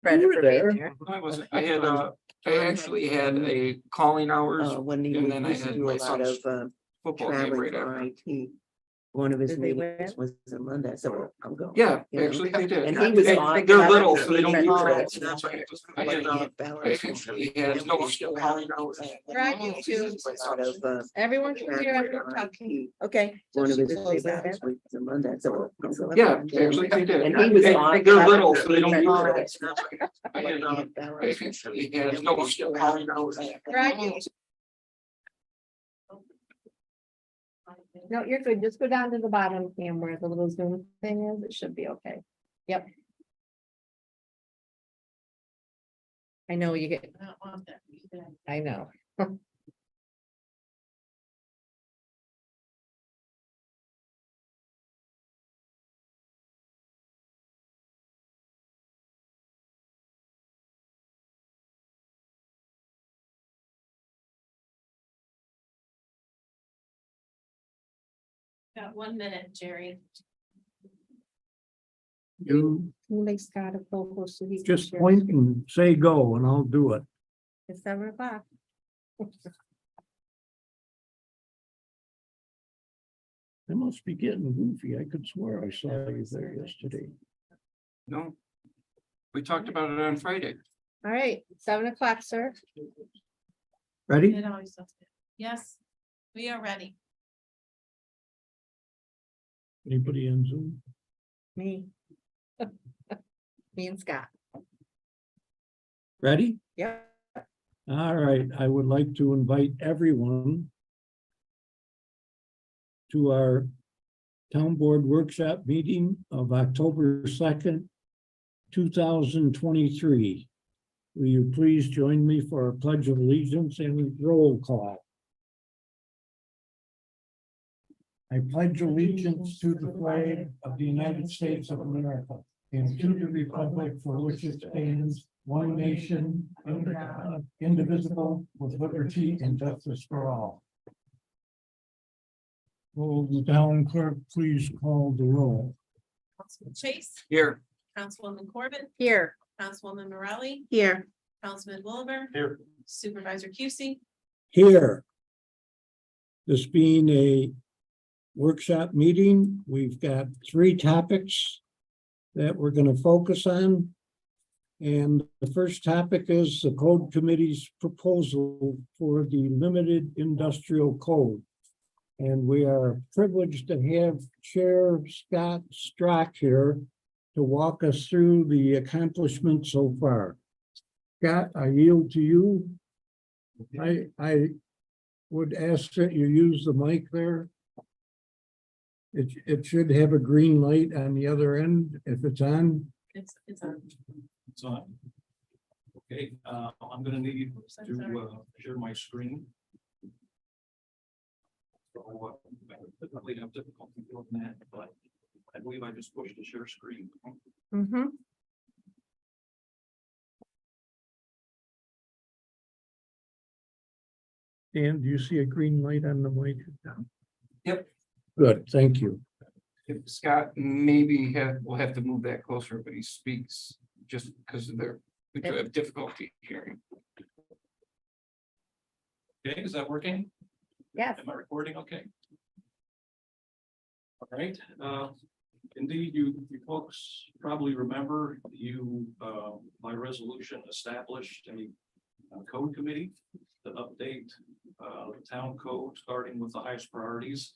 Credit were for there. being there. I wasn't, I actually had a calling hours When he and then I used to had do my a lot son's of football game traveling right for after. IT. One of his Did they meetings win? was on Monday, so I'm going. Yeah, you know. actually they did. And he was They- on. They're little, so they don't He need was credit. on- That's why I like had, Aunt I Bella's. actually had no calling hours. Right, you too. A lot of Everyone can hear traveling everyone for talking. IT. Okay. One of his Close that. meetings was on Monday, so I'm going. Yeah, actually they did. And he was on. They're little, so they don't need Oh, credit. I like had, Aunt I Bella's. actually had no calling hours. Right, you too. No, you're good. Just go down to the bottom, Cam, where the little Zoom thing is. It should be okay. Yep. I know you get. I know. Got 1 minute, Jerry. You Who makes Scott a co-host so he can just share point screen? and say go and I'll do it. It's 7 o'clock. I must be getting goofy. I could swear I saw you there yesterday. No. We talked about it on Friday. All right, 7 o'clock, sir. Ready? It always does. Yes, we are ready. Anybody on Zoom? Me. Me and Scott. Ready? Yep. All right, I would like to invite everyone to our town board workshop meeting of October 2nd, 2023. Will you please join me for a pledge of allegiance and roll call? I pledge allegiance to the flag of the United States of America and to the republic for which it stands, one nation, under God, indivisible, with liberty and justice for all. Will the town clerk please call the roll? Councilman Chase, Here. Councilwoman Corbin, Here. Councilwoman Morelli, Here. Councilman Wilbur. Here. Supervisor Cusie. Here. This being a workshop meeting, we've got 3 topics that we're going to focus on. And the first topic is the Code Committee's proposal for the limited industrial code. And we are privileged to have Chair Scott Strock here to walk us through the accomplishments so far. Scott, I yield to you. I would ask that you use the mic there. It should have a green light on the other end if it's on. It's on. It's on. Okay, I'm gonna need to share my screen. So, I typically have difficulty doing that, but I believe I just pushed the share screen. Mm-hmm. Dan, do you see a green light on the mic? Yep. Good, thank you. If Scott maybe will have to move that closer, but he speaks just because of we do have difficulty hearing. Okay, is that working? Yes. Am I recording? Okay. All right, indeed, you folks probably remember by resolution established a code committee to update the town code, starting with the highest priorities.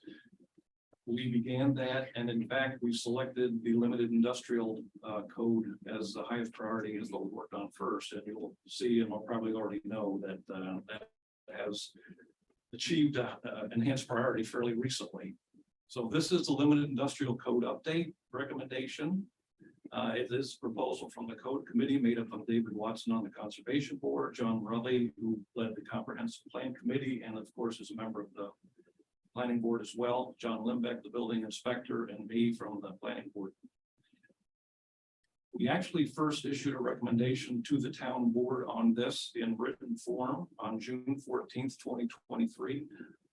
We began that, and in fact, we selected the limited industrial code as the highest priority, is what we worked on first. And you'll see, and will probably already know that that has achieved enhanced priority fairly recently. So this is the limited industrial code update recommendation. It is a proposal from the code committee made up of David Watson on the conservation board, John Morelli, who led the comprehensive plan committee, and of course is a member of the planning board as well, John Limbeck, the building inspector, and me from the planning board. We actually first issued a recommendation to the town board on this in written form on June 14th, 2023,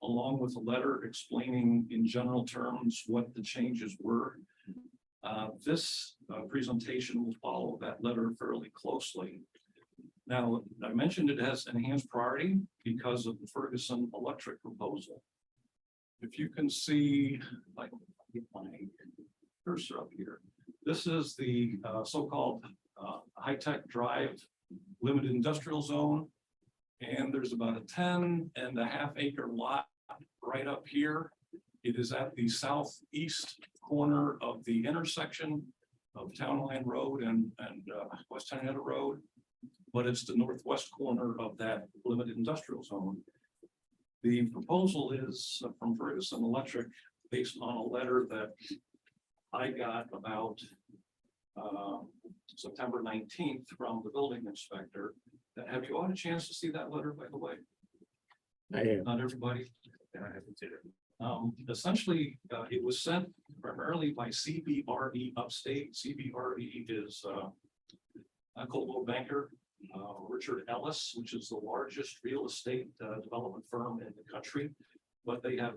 along with a letter explaining in general terms what the changes were. This presentation will follow that letter fairly closely. Now, I mentioned it has enhanced priority because of the Ferguson Electric proposal. If you can see, like, get my cursor up here. This is the so-called high-tech drive limited industrial zone. And there's about a 10.5 acre lot right up here. It is at the southeast corner of the intersection of Town Line Road and West Henrietta Road. But it's the northwest corner of that limited industrial zone. The proposal is from Ferguson Electric based on a letter that I got about September 19th from the building inspector. Have you all had a chance to see that letter, by the way? I have. Not everybody. I haven't seen it. Essentially, it was sent primarily by CBRE Upstate. CBRE is a Coldwell Banker, Richard Ellis, which is the largest real estate development firm in the country, but they have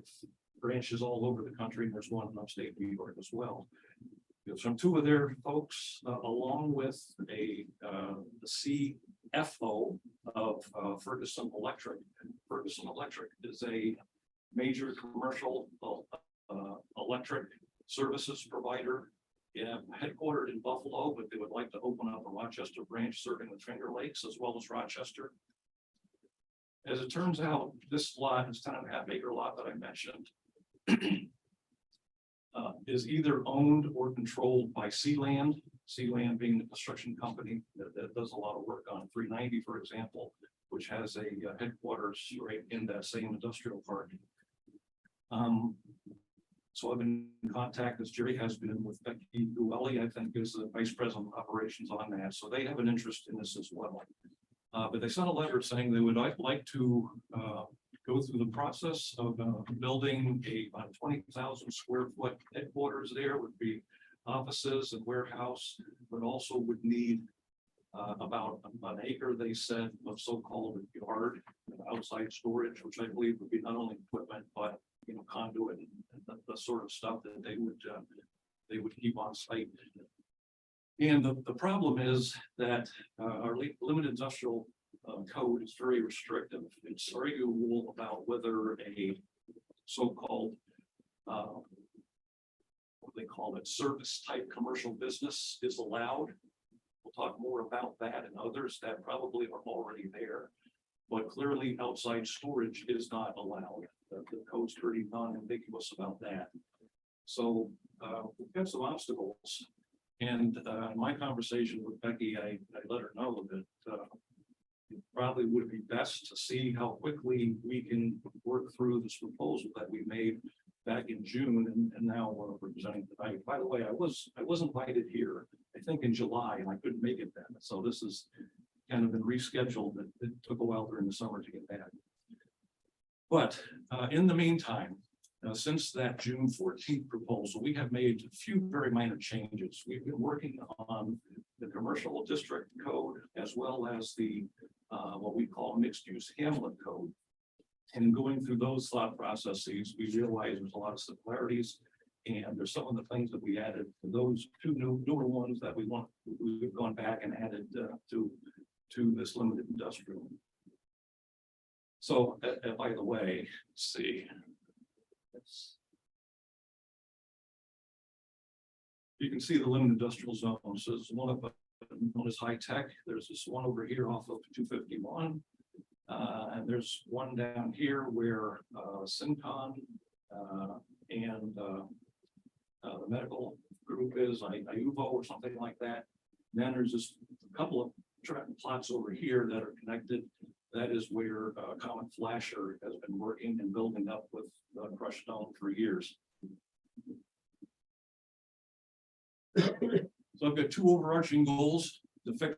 branches all over the country. And there's one in upstate New York as well. From two of their folks, along with the CFO of Ferguson Electric. Ferguson Electric is a major commercial electric services provider, headquartered in Buffalo, but they would like to open up a Rochester branch serving the Finger Lakes as well as Rochester. As it turns out, this lot, this 10.5 acre lot that I mentioned, is either owned or controlled by Sealand. Sealand being the construction company that does a lot of work on 390, for example, which has a headquarters right in that same industrial park. So I've been in contact, as Jerry has been, with Becky Guelli, I think is the vice president of operations on that. So they have an interest in this as well. But they sent a letter saying they would like to go through the process of building about 20,000 square foot headquarters. There would be offices and warehouse, but also would need about an acre, they said, of so-called yard outside storage, which I believe would be not only equipment, but conduit and the sort of stuff that they would keep on site. And the problem is that our limited industrial code is very restrictive. It's arguable about whether a so-called what they call it, service type commercial business is allowed. We'll talk more about that and others that probably are already there, but clearly outside storage is not allowed. The code's pretty non-ambiguous about that. So we've got some obstacles. And in my conversation with Becky, I let her know that it probably would be best to see how quickly we can work through this proposal that we made back in June and now we're presenting tonight. By the way, I was invited here, I think in July, and I couldn't make it then. So this is kind of been rescheduled. It took a while during the summer to get back. But in the meantime, since that June 14th proposal, we have made a few very minor changes. We've been working on the commercial district code as well as the what we call mixed use hamlet code. And going through those thought processes, we realize there's a lot of similarities. And there's some of the things that we added to those two newer ones that we've gone back and added to this limited industrial. So by the way, let's see. You can see the limited industrial zone. So there's one of them known as high tech. There's this one over here off of 251. And there's one down here where Syncon and the medical group is IUVO or something like that. And then there's this couple of plots over here that are connected. That is where Comet Flasher has been working and building up with crushed stone for years. So I've got two overarching goals to fix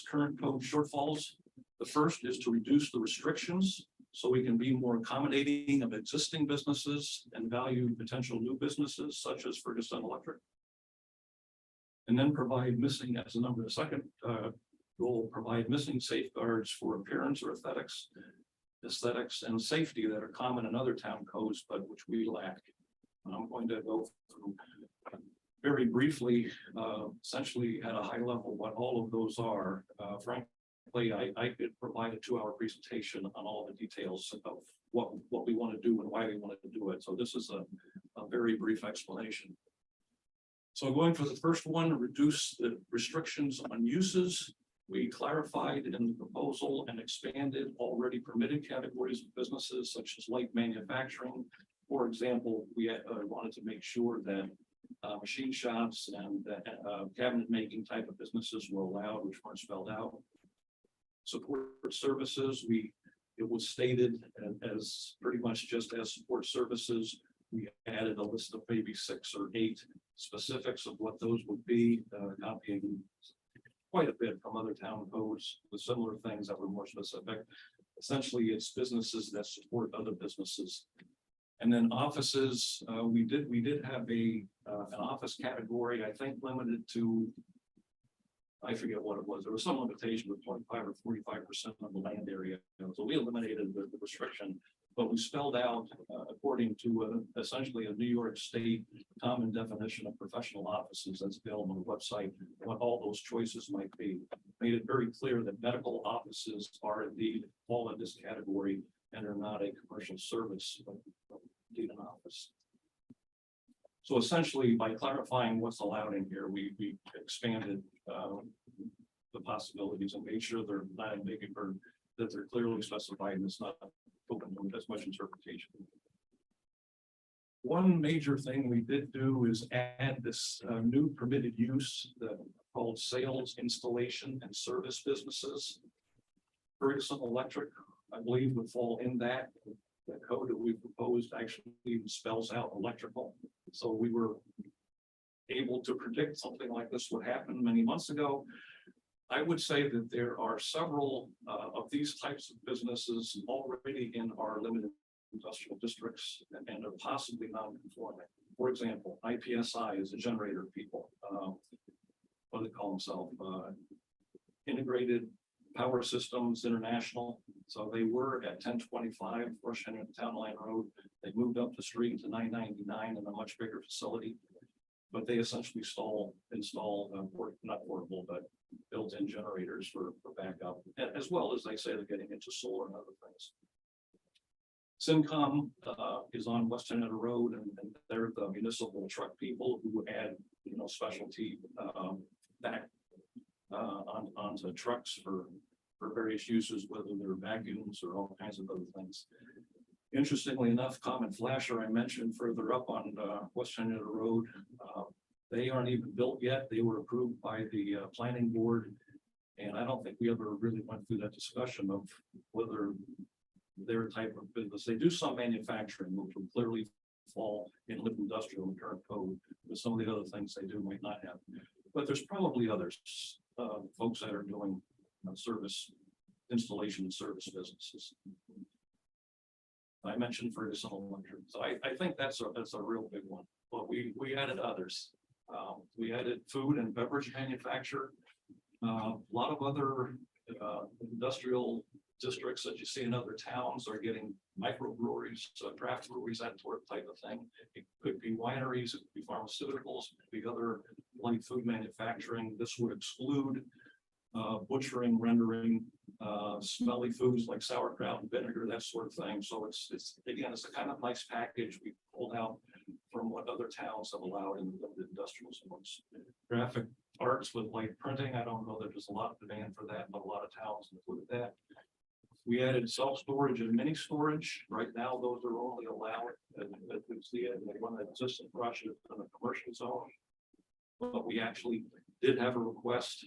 current code shortfalls. The first is to reduce the restrictions so we can be more accommodating of existing businesses and value potential new businesses such as Ferguson Electric. And then provide missing as a number. The second goal, provide missing safeguards for appearance or aesthetics and safety that are common in other town codes, but which we lack. I'm going to go through very briefly, essentially at a high level, what all of those are, frankly, I could provide a 2-hour presentation on all the details of what we want to do and why we wanted to do it. So this is a very brief explanation. So going for the first one, reduce the restrictions on uses. We clarified in the proposal and expanded already permitted categories of businesses such as light manufacturing. For example, we wanted to make sure that machine shops and cabinet making type of businesses were allowed, which weren't spelled out. Support services, it was stated as pretty much just as support services. We added a list of maybe 6 or 8 specifics of what those would be, copying quite a bit from other town codes with similar things that were more specific. Essentially, it's businesses that support other businesses. And then offices, we did have an office category, I think limited to, I forget what it was. There was some limitation with 25 or 45% of the land area. So we eliminated the restriction, but we spelled out according to essentially a New York State common definition of professional offices that's available on the website, what all those choices might be. Made it very clear that medical offices are indeed fall in this category and are not a commercial service, but indeed an office. So essentially, by clarifying what's allowed in here, we expanded the possibilities and made sure they're not ambiguous, or that they're clearly specified and it's not open to as much interpretation. One major thing we did do is add this new permitted use called sales, installation, and service businesses. Ferguson Electric, I believe, would fall in that. The code that we proposed actually even spells out electrical. So we were able to predict something like this would happen many months ago. I would say that there are several of these types of businesses already in our limited industrial districts and are possibly non-conforming. For example, IPSI is a generator people. What do they call themselves? Integrated Power Systems International. So they were at 1025 Rush Henry Town Line Road. They moved up the street to 999 in a much bigger facility. But they essentially install not portable, but built-in generators for backup, as well as they say they're getting into solar and other things. Syncom is on West Henrietta Road, and they're the municipal truck people who add, specialty back onto trucks for various uses, whether they're vacuums or all kinds of other things. Interestingly enough, Common Flasher I mentioned further up on West Henrietta Road, they aren't even built yet. They were approved by the planning board, and I don't think we ever really went through that discussion of whether their type of business. They do some manufacturing, which will clearly fall in light industrial and current code, but some of the other things they do might not have. But there's probably others, folks that are doing service installation and service businesses. I mentioned Ferguson Electric, so I think that's a real big one. But we added others. We added food and beverage manufacture. A lot of other industrial districts that you see in other towns are getting microbreweries, craft breweries, that sort of type of thing. It could be wineries, it could be pharmaceuticals, it could be other light food manufacturing. This would exclude butchering, rendering, smelly foods like sauerkraut and vinegar, that sort of thing. So it's a kind of nice package we pulled out from what other towns have allowed in the industrial zones. Graphic arts with light printing, I don't know that there's a lot of demand for that, but a lot of towns included that. We added self-storage and mini storage. Right now, those are only allowed, as we see it, they want to exist in Russia in a commercial zone. But we actually did have a request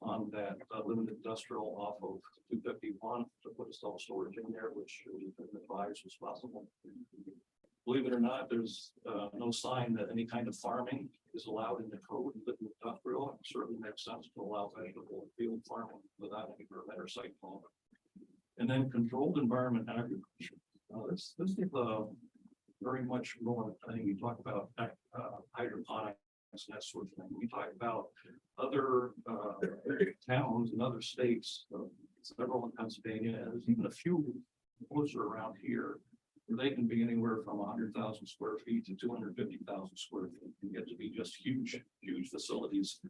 on that limited industrial off of 251 to put a self-storage in there, which we advised was possible. Believe it or not, there's no sign that any kind of farming is allowed in the code. Liquid industrial, it certainly makes sense to allow vegetable and field farming without any better site plan. And then controlled environment agriculture. This is very much more thing. You talk about hydroponics and that sort of thing. We talk about other towns and other states, several in Pennsylvania, and there's even a few closer around here They can be anywhere from 100,000 square feet to 250,000 square feet, and get to be just huge, huge facilities.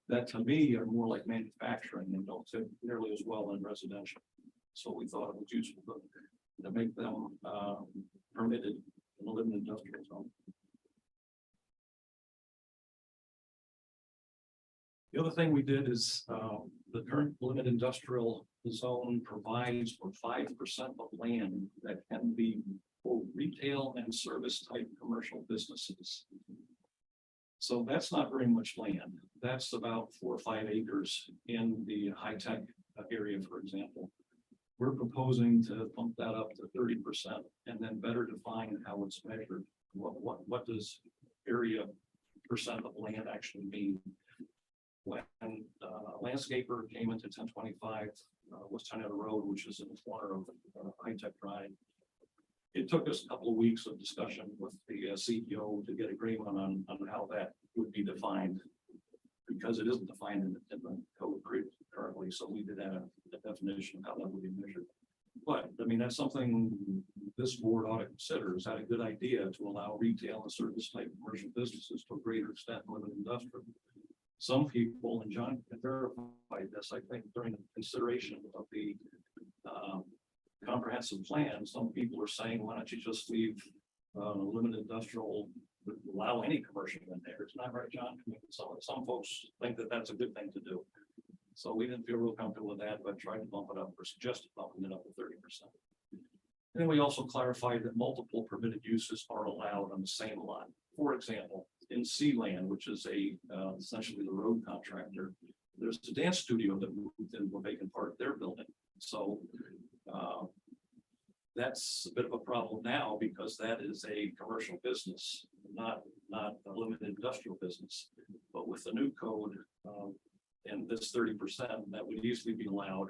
That to me are more like manufacturing and don't fit nearly as well in residential. So we thought it was useful to make them permitted in the limited industrial zone. The other thing we did is the current limited industrial zone provides for 5% of land that can be for retail and service type commercial businesses. So that's not very much land. That's about 4 or 5 acres in the high tech area, for example. We're proposing to bump that up to 30% and then better define how it's measured. What does area percent of land actually mean? When landscaper came into 1025 West Tenetta Road, which is in the corner of High Tech Drive, it took us a couple of weeks of discussion with the CEO to get agreement on how that would be defined, because it isn't defined in the code currently. So we did have a definition of how that would be measured. But I mean, that's something this board ought to consider. Is that a good idea to allow retail and service type commercial businesses to a greater extent than limited industrial? Some people, and John can verify this, I think during the consideration of the comprehensive plan, some people are saying, why don't you just leave limited industrial, allow any commercial in there? It's not right, John? I mean, some folks think that that's a good thing to do. So we didn't feel real comfortable with that, but tried to bump it up, or suggested bumping it up to 30%. And then we also clarified that multiple permitted uses are allowed on the same lot. For example, in Sealand, which is essentially the road contractor, there's a dance studio that moved into a vacant part of their building. So that's a bit of a problem now, because that is a commercial business, not a limited industrial business. But with the new code and this 30%, that would easily be allowed,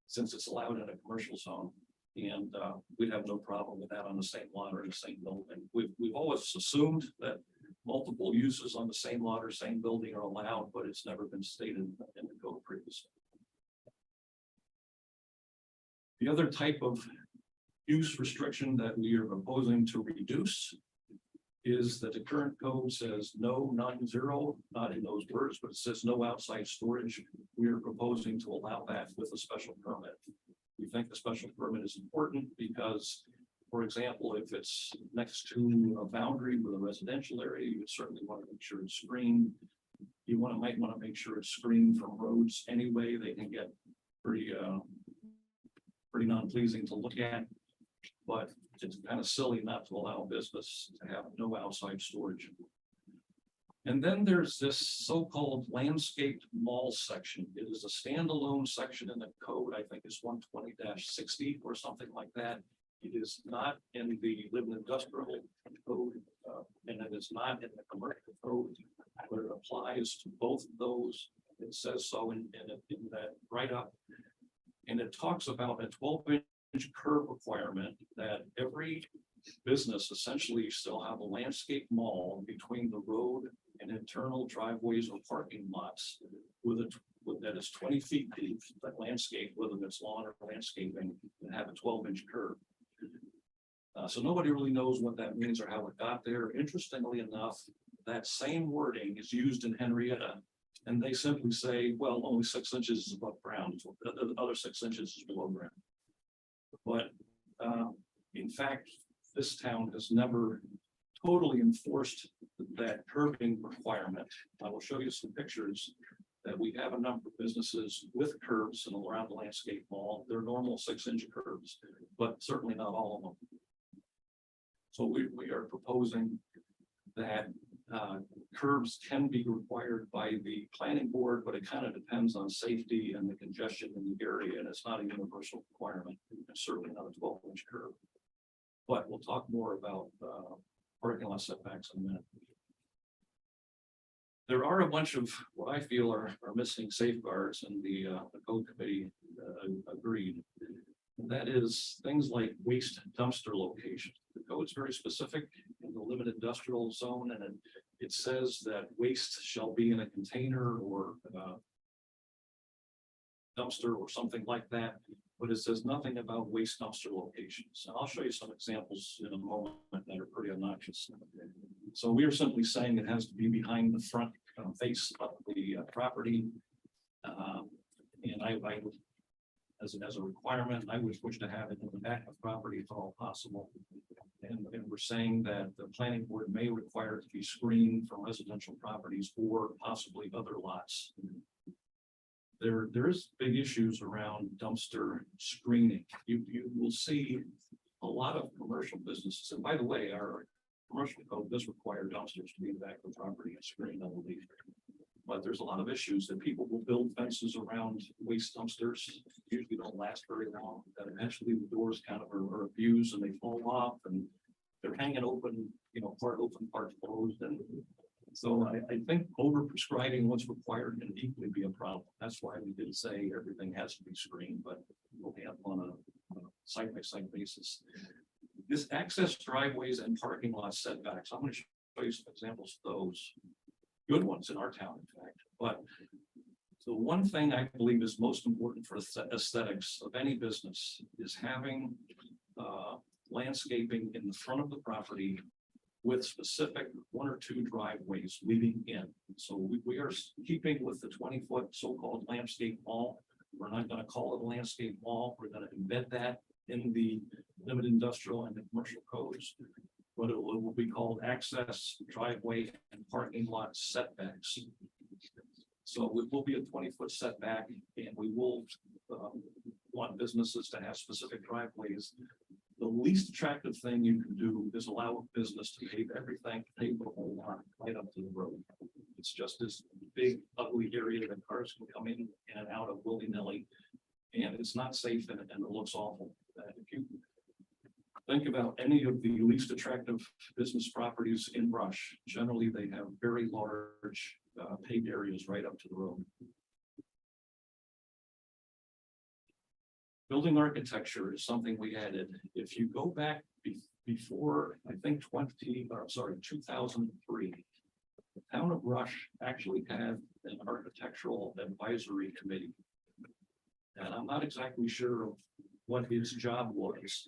since it's allowed in a commercial zone. And we'd have no problem with that on the same lot or in the same building. We've always assumed that multiple uses on the same lot or same building are allowed, but it's never been stated in the code previously. The other type of use restriction that we are proposing to reduce is that the current code says no, none, zero, not in those words, but it says no outside storage. We are proposing to allow that with a special permit. We think the special permit is important because, for example, if it's next to a boundary with a residential area, you would certainly want to make sure it's screened. You might want to make sure it's screened from roads anyway. They can get pretty non-pleasing to look at, but it's kind of silly not to allow business to have no outside storage. And then there's this so-called landscaped mall section. It is a standalone section in the code. I think it's 120-60 or something like that. It is not in the limited industrial code, and it is not in the commercial code, but it applies to both of those. It says so in that write-up. And it talks about a 12-inch curb requirement that every business essentially still have a landscape mall between the road and internal driveways or parking lots that is 20 feet deep, that landscape, whether it's lawn or landscaping, and have a 12-inch curb. So nobody really knows what that means or how it got there. Interestingly enough, that same wording is used in Henrietta, and they simply say, well, only 6 inches is above ground, so the other 6 inches is below ground. But in fact, this town has never totally enforced that curbing requirement. I will show you some pictures that we have a number of businesses with curbs and around the landscape mall. They're normal 6-inch curbs, but certainly not all of them. So we are proposing that curbs can be required by the planning board, but it kind of depends on safety and the congestion in the area, and it's not a universal requirement. It's certainly not a 12-inch curb. But we'll talk more about parking lot setbacks in a minute. There are a bunch of what I feel are missing safeguards, and the code committee agreed. And that is things like waste dumpster location. The code is very specific in the limited industrial zone, and it says that waste shall be in a container or dumpster or something like that. but it says nothing about waste dumpster locations. And I'll show you some examples in a moment that are pretty obnoxious. So we are simply saying it has to be behind the front face of the property. And I would, as a requirement, I would wish to have it in the back of the property if at all possible. And we're saying that the planning board may require it to be screened from residential properties or possibly other lots. There's big issues around dumpster screening. You will see a lot of commercial businesses, and by the way, our commercial code does require dumpsters to be in the back of the property and screened, I believe. But there's a lot of issues that people will build fences around waste dumpsters, usually don't last very long, that eventually the doors kind of are abused and they fall off and they're hanging open, part open, part closed. And so I think over prescribing what's required can equally be a problem. That's why we did say everything has to be screened, but we'll have on a site-by-site basis. This access driveways and parking lot setbacks, I'm going to show you some examples of those. Good ones in our town, in fact. But the one thing I believe is most important for aesthetics of any business is having landscaping in the front of the property with specific 1 or 2 driveways leading in. So we are keeping with the 20-foot so-called landscape wall. We're not going to call it a landscape wall. We're going to embed that in the limited industrial and the commercial codes. But it will be called access, driveway, and parking lot setbacks. So it will be a 20-foot setback, and we will want businesses to have specific driveways. The least attractive thing you can do is allow a business to pave everything, pave the whole lot right up to the road. It's just this big, ugly area that cars can come in and out of willy-nilly, and it's not safe and it looks awful. If you think about any of the least attractive business properties in Rush, generally they have very large paved areas right up to the road. Building architecture is something we added. If you go back before, I think 2003, the town of Rush actually had an architectural advisory committee. And I'm not exactly sure of what his job was,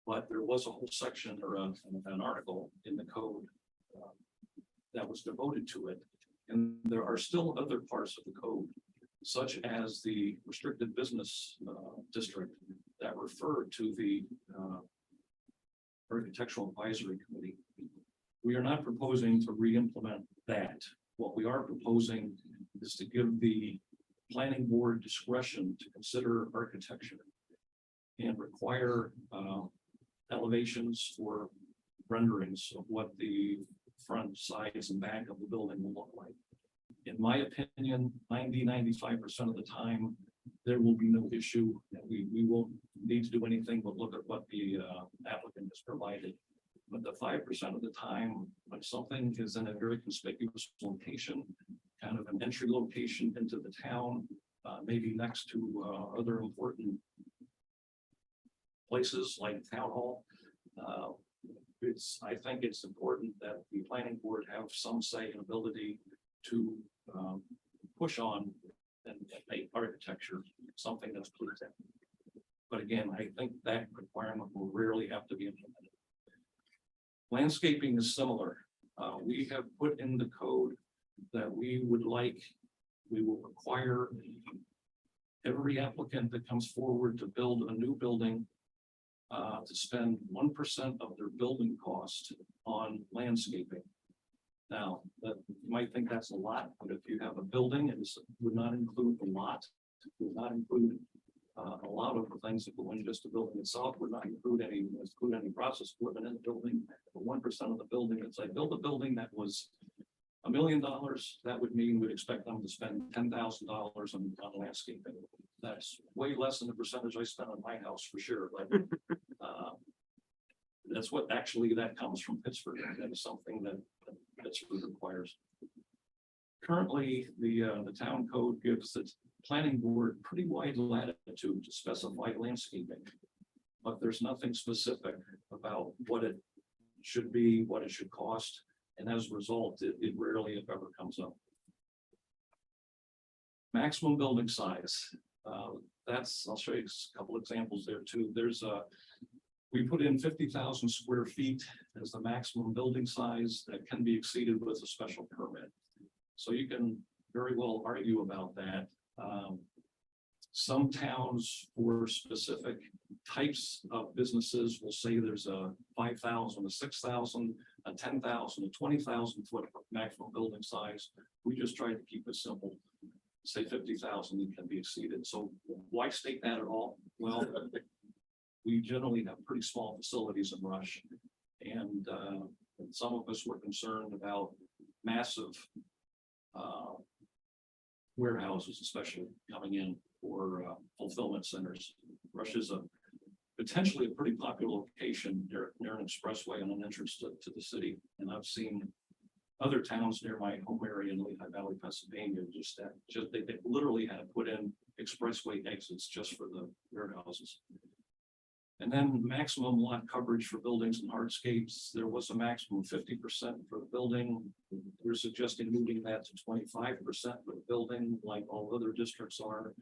but there was a whole section or an article in the code that was devoted to it. And there are still other parts of the code, such as the restricted business district, that refer to the architectural advisory committee. We are not proposing to re-implement that. What we are proposing is to give the planning board discretion to consider architecture and require elevations or renderings of what the front, sides, and back of the building will look like. In my opinion, 95% of the time, there will be no issue. We won't need to do anything but look at what the applicant has provided. But the 5% of the time, when something is in a very conspicuous location, kind of an entry location into the town, maybe next to other important places like town hall, I think it's important that the planning board have some say and ability to push on and make architecture something that's pleasing. But again, I think that requirement will rarely have to be implemented. Landscaping is similar. We have put in the code that we will require every applicant that comes forward to build a new building to spend 1% of their building cost on landscaping. Now, you might think that's a lot, but if you have a building, it would not include the lot, it would not include a lot of the things that go in just the building itself, would not include any process equipment in the building. But 1% of the building, it's like build a building that was $1 million, that would mean we'd expect them to spend $10,000 on landscaping. That's way less than the percentage I spent on my house for sure, but that's what actually that comes from Pittsburgh. That is something that Pittsburgh requires. Currently, the town code gives the planning board pretty wide latitude to specify landscaping, but there's nothing specific about what it should be, what it should cost, and as a result, it rarely, if ever, comes up. Maximum building size. I'll show you a couple examples there too. We put in 50,000 square feet as the maximum building size that can be exceeded with a special permit. So you can very well argue about that. Some towns for specific types of businesses will say there's a 5,000, a 6,000, a 10,000, a 20,000 foot maximum building size. We just tried to keep it simple. Say 50,000, it can be exceeded. So why state that at all? Well, we generally have pretty small facilities in Rush. And some of us were concerned about massive warehouses, especially coming in for fulfillment centers. Rush is potentially a pretty popular location near an expressway and an entrance to the city. And I've seen other towns near my home area in Lehigh Valley, Pennsylvania, they literally had to put in expressway exits just for the warehouses. And then maximum lot coverage for buildings and hardscapes, there was a maximum of 50% for the building. We're suggesting moving that to 25% for the building, like all other districts are.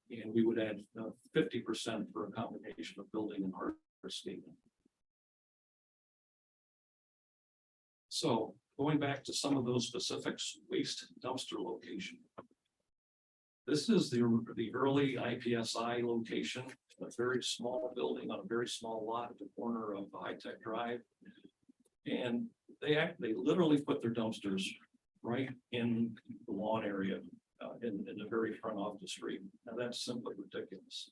And we would add 50% for a combination of building and hardscape. So going back to some of those specifics, waste dumpster location. This is the early IPSI location, a very small building on a very small lot at the corner of High Tech Drive. And they literally put their dumpsters right in the lawn area, in the very front of the street. Now that's simply ridiculous.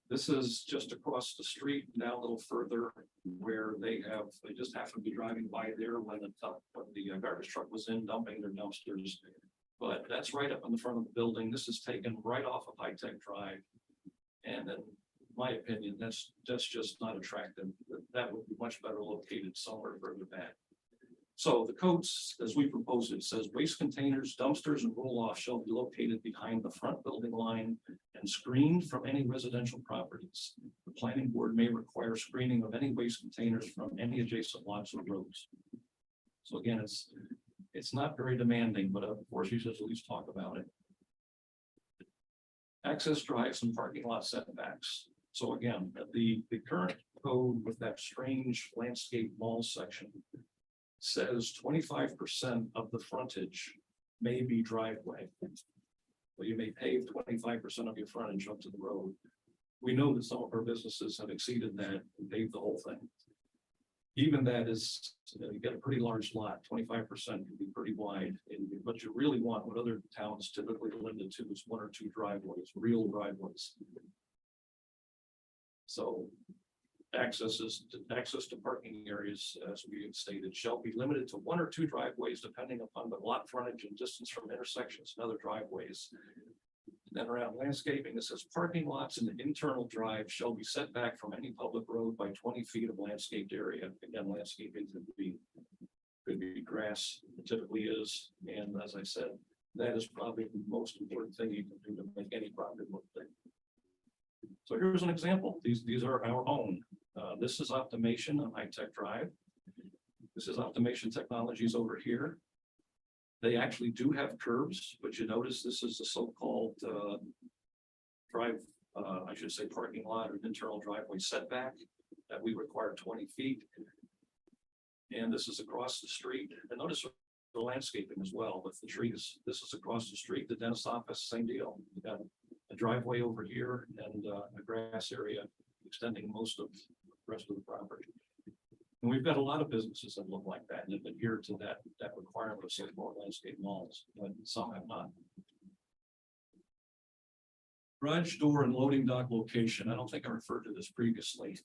This is just across the street, now a little further, where they just happen to be driving by there when the garbage truck was in dumping their dumpsters. But that's right up in the front of the building. This is taken right off of High Tech Drive. And in my opinion, that's just not attractive. That would be much better located somewhere further back. So the codes, as we propose it, says waste containers, dumpsters, and roll-off shall be located behind the front building line and screened from any residential properties. The planning board may require screening of any waste containers from any adjacent lots or roads. So again, it's not very demanding, but of course you should at least talk about it. Access drives and parking lot setbacks. So again, the current code with that strange landscape mall section says 25% of the frontage may be driveway. Well, you may pave 25% of your frontage up to the road. We know that some of our businesses have exceeded that and paved the whole thing. Even that is, you get a pretty large lot, 25% can be pretty wide. But you really want what other towns typically limited to is 1 or 2 driveways, real driveways. So access to parking areas, as we have stated, shall be limited to 1 or 2 driveways, depending upon the lot frontage and distance from intersections and other driveways. Then around landscaping, it says parking lots and internal drive shall be set back from any public road by 20 feet of landscaped area. Again, landscaping could be grass, it typically is. And as I said, that is probably the most important thing you can do to make any property look good. So here's an example. These are our own. This is Optimation on High Tech Drive. This is Optimation Technologies over here. They actually do have curbs, but you notice this is the so-called parking lot or internal driveway setback that we require 20 feet. And this is across the street. And notice the landscaping as well with the trees. This is across the street, the dentist office, same deal. You got a driveway over here and a grass area extending most of the rest of the property. And we've got a lot of businesses that look like that and have adhered to that requirement of some more landscape malls, but some have not. Garage door and loading dock location. I don't think I referred to this previously.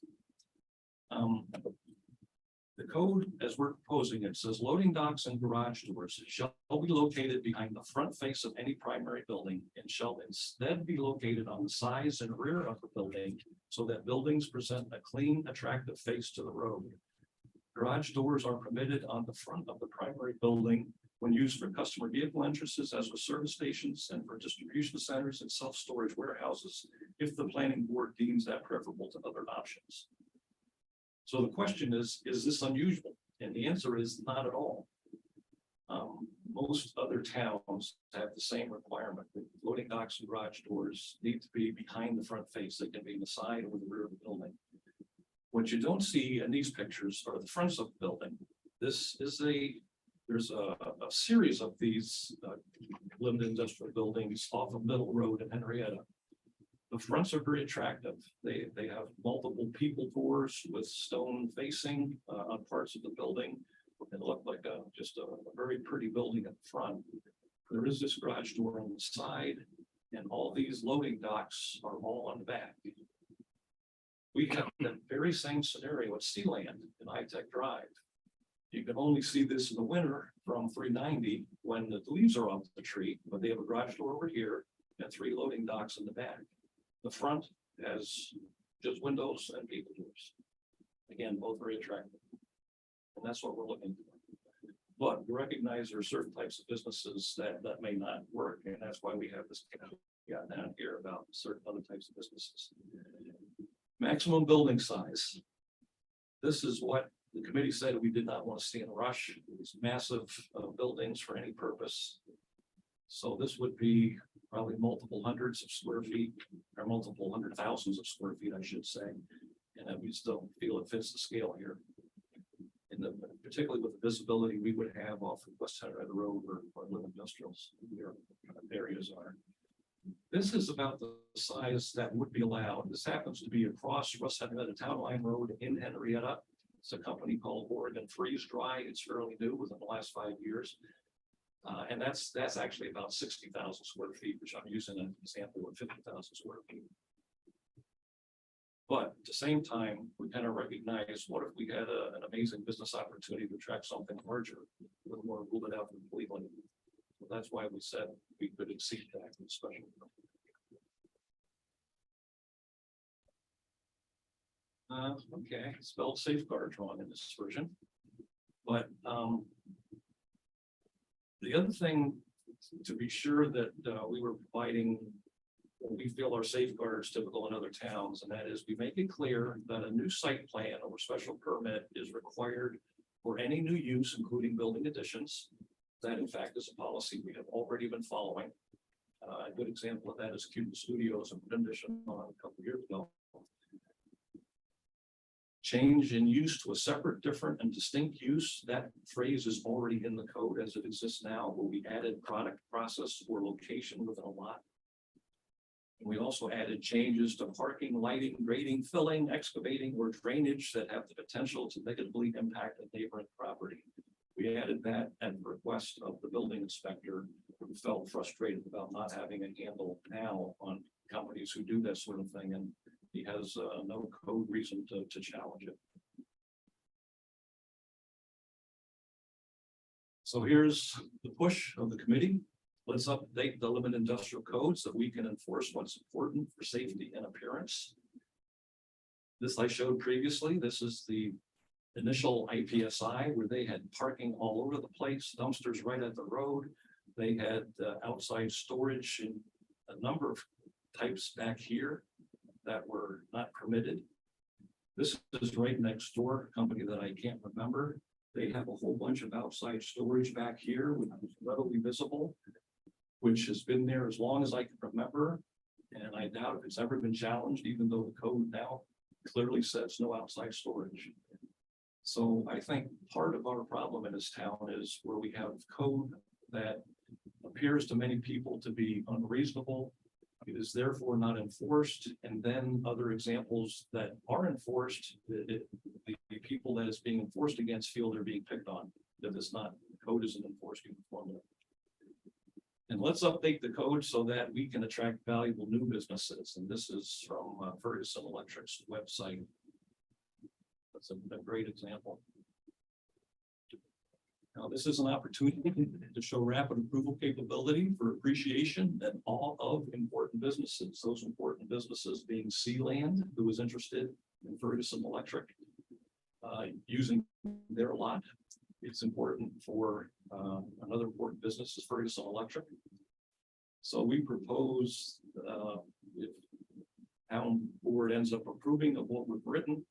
The code, as we're proposing it, says loading docks and garage doors shall be located behind the front face of any primary building and shall instead be located on the sides and rear of the building so that buildings present a clean, attractive face to the road. Garage doors are permitted on the front of the primary building when used for customer vehicle entrances, as with service stations, and for distribution centers and self-storage warehouses, if the planning board deems that preferable to other options. So the question is this unusual? And the answer is not at all. most other towns have the same requirement. The loading docks and garage doors need to be behind the front face. They can be in the side or the rear of the building. What you don't see in these pictures are the fronts of the building. There's a series of these limited industrial buildings off of Middle Road in Henrietta. The fronts are very attractive. They have multiple people doors with stone facing on parts of the building. It looked like just a very pretty building at the front. There is this garage door on the side, and all these loading docks are all on the back. We have that very same scenario at Sealand in High-Tech Drive. You can only see this in the winter from 390 when the leaves are off the tree, but they have a garage door over here and 3 loading docks in the back. The front has just windows and people doors. Again, both very attractive. And that's what we're looking for. But we recognize there are certain types of businesses that may not work. And that's why we have this down here about certain other types of businesses. Maximum building size. This is what the committee said we did not want to see in a rush. These massive buildings for any purpose. So this would be probably multiple hundreds of square feet, or multiple hundred thousands of square feet, I should say. And that we still feel it fits the scale here. Particularly with the visibility we would have off of West Henrietta Road or Live Industrials areas are. This is about the size that would be allowed. This happens to be across West Henrietta Town Line Road in Henrietta. It's a company called Oregon Freeze Dry. It's fairly new within the last 5 years. And that's actually about 60,000 square feet, which I'm using an example of 50,000 square feet. But at the same time, we kind of recognize what if we had an amazing business opportunity to attract something larger, a little more move it out completely. So that's why we said we could exceed that in special. Okay, spelled safeguards wrong in this version. But the other thing to be sure that we were providing what we feel are safeguards typical in other towns, and that is we make it clear that a new site plan or special permit is required for any new use, including building additions. That in fact is a policy we have already been following. A good example of that is Cuban Studios and addition on a couple of years ago. Change in use to a separate, different, and distinct use. That phrase is already in the code as it exists now, where we added product, process, or location within a lot. We also added changes to parking, lighting, grading, filling, excavating, or drainage that have the potential to negatively impact a neighboring property. We added that at the request of the building inspector, who felt frustrated about not having a handle now on companies who do that sort of thing, and he has no code reason to challenge it. So here's the push of the committee. Let's update the limited industrial code so we can enforce what's important for safety and appearance. This I showed previously. This is the initial IPSI where they had parking all over the place, dumpsters right at the road. They had outside storage in a number of types back here that were not permitted. This is right next door, a company that I can't remember. They have a whole bunch of outside storage back here, which is readily visible, which has been there as long as I can remember. And I doubt if it's ever been challenged, even though the code now clearly says no outside storage. So I think part of our problem in this town is where we have code that appears to many people to be unreasonable. It is therefore not enforced. And then other examples that are enforced, the people that it's being enforced against feel they're being picked on, that it's not, the code isn't enforced uniformly. And let's update the code so that we can attract valuable new businesses. And this is from Ferguson Electric's website. That's a great example. Now, this is an opportunity to show rapid approval capability for appreciation and all of important businesses. Those important businesses being Sealand, who was interested in Ferguson Electric, using their lot. It's important for another important business is Ferguson Electric. So we propose, if town board ends up approving of what we've written,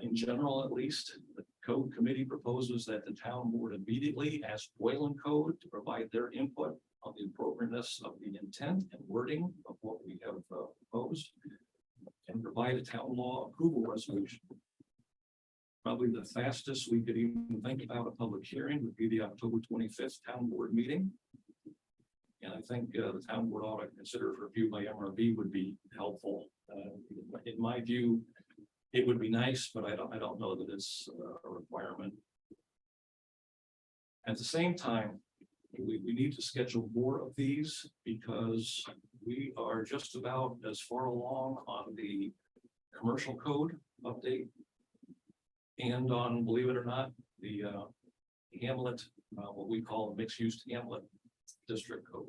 in general at least, Code Committee proposes that the town board immediately ask Wayland Code to provide their input on the appropriateness of the intent and wording of what we have proposed and provide a town law approval resolution. Probably the fastest we could even think about a public hearing would be the October 25th town board meeting. And I think the town board ought to consider for review by MRB would be helpful. In my view, it would be nice, but I don't know that it's a requirement. At the same time, we need to schedule more of these because we are just about as far along on the commercial code update. And on, believe it or not, the Hamlet, what we call a mixed-use Hamlet district code.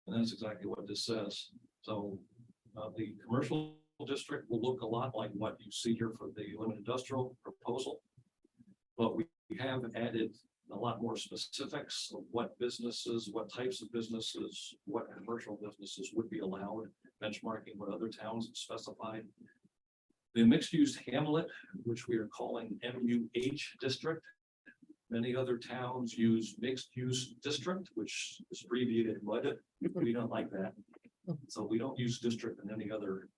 And that's exactly what this says. So the commercial district will look a lot like what you see here for the limited industrial proposal. But we have added a lot more specifics of what businesses, what types of businesses, what commercial businesses would be allowed, benchmarking what other towns have specified. The mixed-use hamlet, which we are calling MUH district. Many other towns use mixed-use district, which is abbreviated MUD. We don't like that. So we don't use district in any other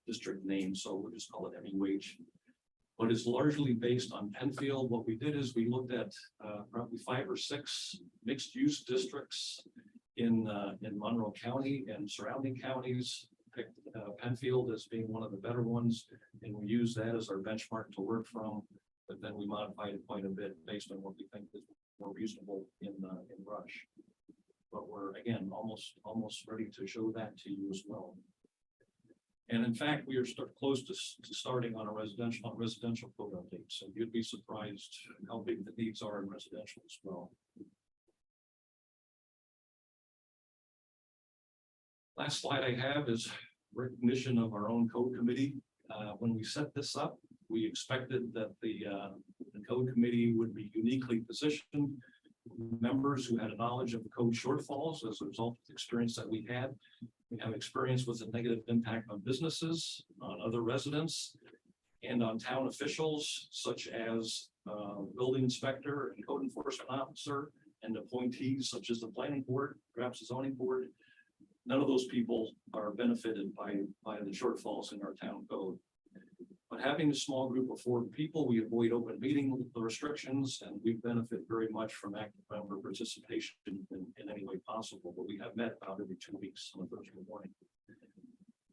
district name, so we'll just call it MUH. But it's largely based on Penfield. What we did is we looked at probably 5 or 6 mixed-use districts in Monroe County and surrounding counties. Picked Penfield as being one of the better ones, and we use that as our benchmark to work from. But then we modified it quite a bit based on what we think is more reasonable in Rush. But we're again almost ready to show that to you as well. And in fact, we are close to starting on a residential code update. So you'd be surprised how big the needs are in residential as well. Last slide I have is recognition of our own code committee. When we set this up, we expected that the code committee would be uniquely positioned. Members who had a knowledge of the code shortfalls as a result of the experience that we had. We have experience with the negative impact on businesses, on other residents, and on town officials such as building inspector and code enforcement officer and appointees such as the planning board, perhaps the zoning board. None of those people are benefited by the shortfalls in our town code. But having a small group of 4 people, we avoid open meeting restrictions, and we benefit very much from active member participation in any way possible. But we have met about every 2 weeks on a Thursday morning.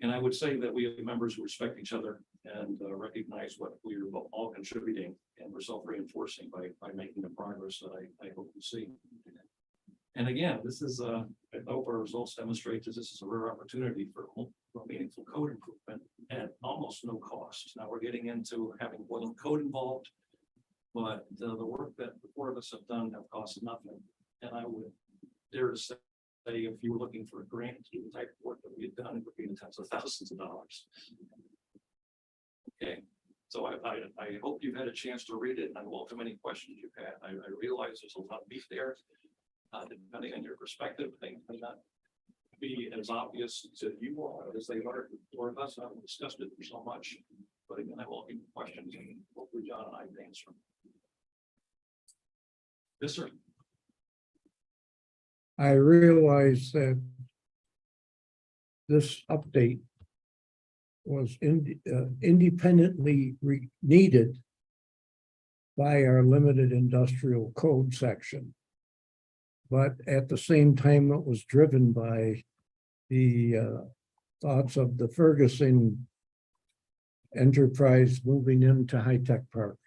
And I would say that we have members who respect each other and recognize what we're all contributing, and we're self-reinforcing by making the progress that I hope to see. And again, this is I hope our results demonstrate that this is a rare opportunity for meaningful code improvement at almost no cost. Now we're getting into having Wayland Code involved, but the work that the 4 of us have done have cost nothing. And I would dare to say, if you were looking for a grant to do the type of work that we had done, it would be in the tens of thousands of dollars. Okay. So I hope you've had a chance to read it, and I welcome any questions you've had. I realize there's a lot of meat there. Depending on your perspective, things may not be as obvious to you all as they are for us. I've discussed it so much, but again, I welcome questions, and hopefully John and I can answer them. Yes, sir. I realize that this update was independently needed by our limited industrial code section. But at the same time, it was driven by the thoughts of the Ferguson enterprise moving into High Tech Park.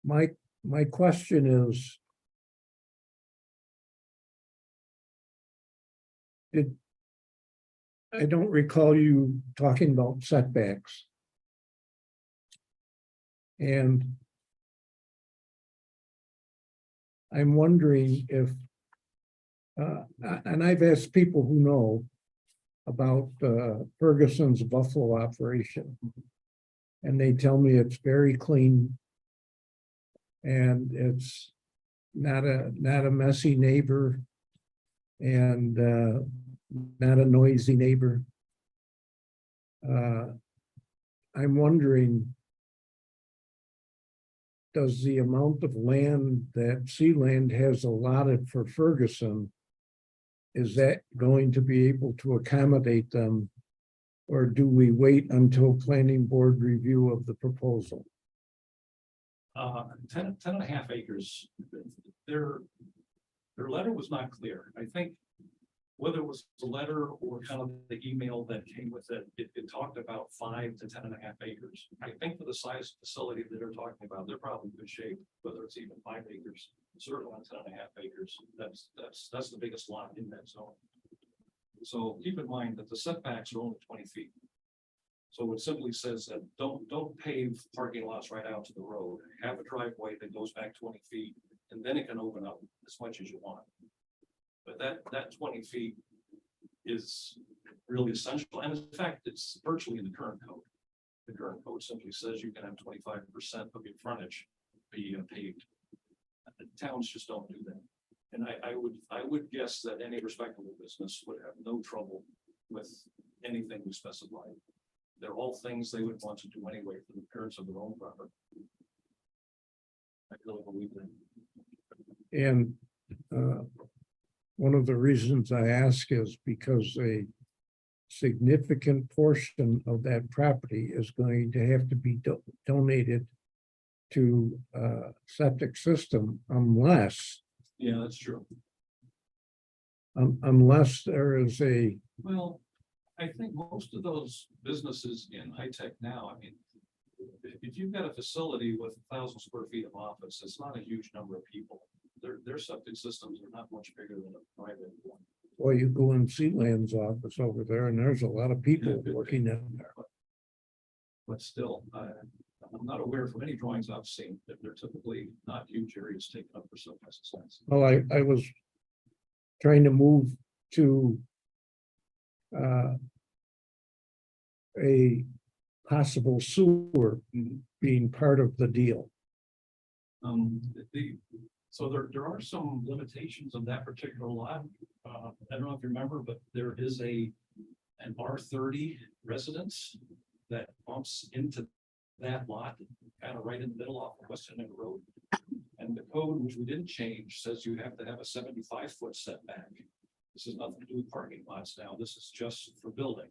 My question is, I don't recall you talking about setbacks. And I'm wondering if, and I've asked people who know about Ferguson's Buffalo operation, and they tell me it's very clean, and it's not a messy neighbor, and not a noisy neighbor. I'm wondering, does the amount of land that Sealand has allotted for Ferguson, is that going to be able to accommodate them? Or do we wait until planning board review of the proposal? 10 and a half acres. Their letter was not clear. I think whether it was the letter or kind of the email that came with it, it talked about 5 to 10 and a half acres. I think for the size facility that they're talking about, they're probably in good shape, whether it's even 5 acres, certainly on 10 and a half acres. That's the biggest lot in that zone. So keep in mind that the setbacks are only 20 feet. So it simply says that don't pave parking lots right out to the road. Have a driveway that goes back 20 feet, and then it can open up as much as you want. But that 20 feet is really essential, and in fact, it's virtually in the current code. The current code simply says you can have 25% of your frontage be paved. The towns just don't do that. And I would guess that any respectable business would have no trouble with anything we specify. They're all things they would want to do anyway for the appearance of their own property. I really believe that. And one of the reasons I ask is because a significant portion of that property is going to have to be donated to septic system unless Yeah, that's true. unless there is a, Well, I think most of those businesses in high tech now, I mean, if you've got a facility with 1,000 square feet of office, it's not a huge number of people. Their septic systems are not much bigger than a private one. well, you go in Sealand's office over there and there's a lot of people working in there. But still, I'm not aware from any drawings I've seen that they're typically not huge areas taken up for some exercise. Well, I was trying to move to a possible sewer being part of the deal. So there are some limitations on that particular lot. I don't know if you remember, but there is an R30 residence that bumps into that lot, kind of right in the middle off of Western Neck Road. And the code, which we didn't change, says you have to have a 75-foot setback. This has nothing to do with parking lots now. This is just for building.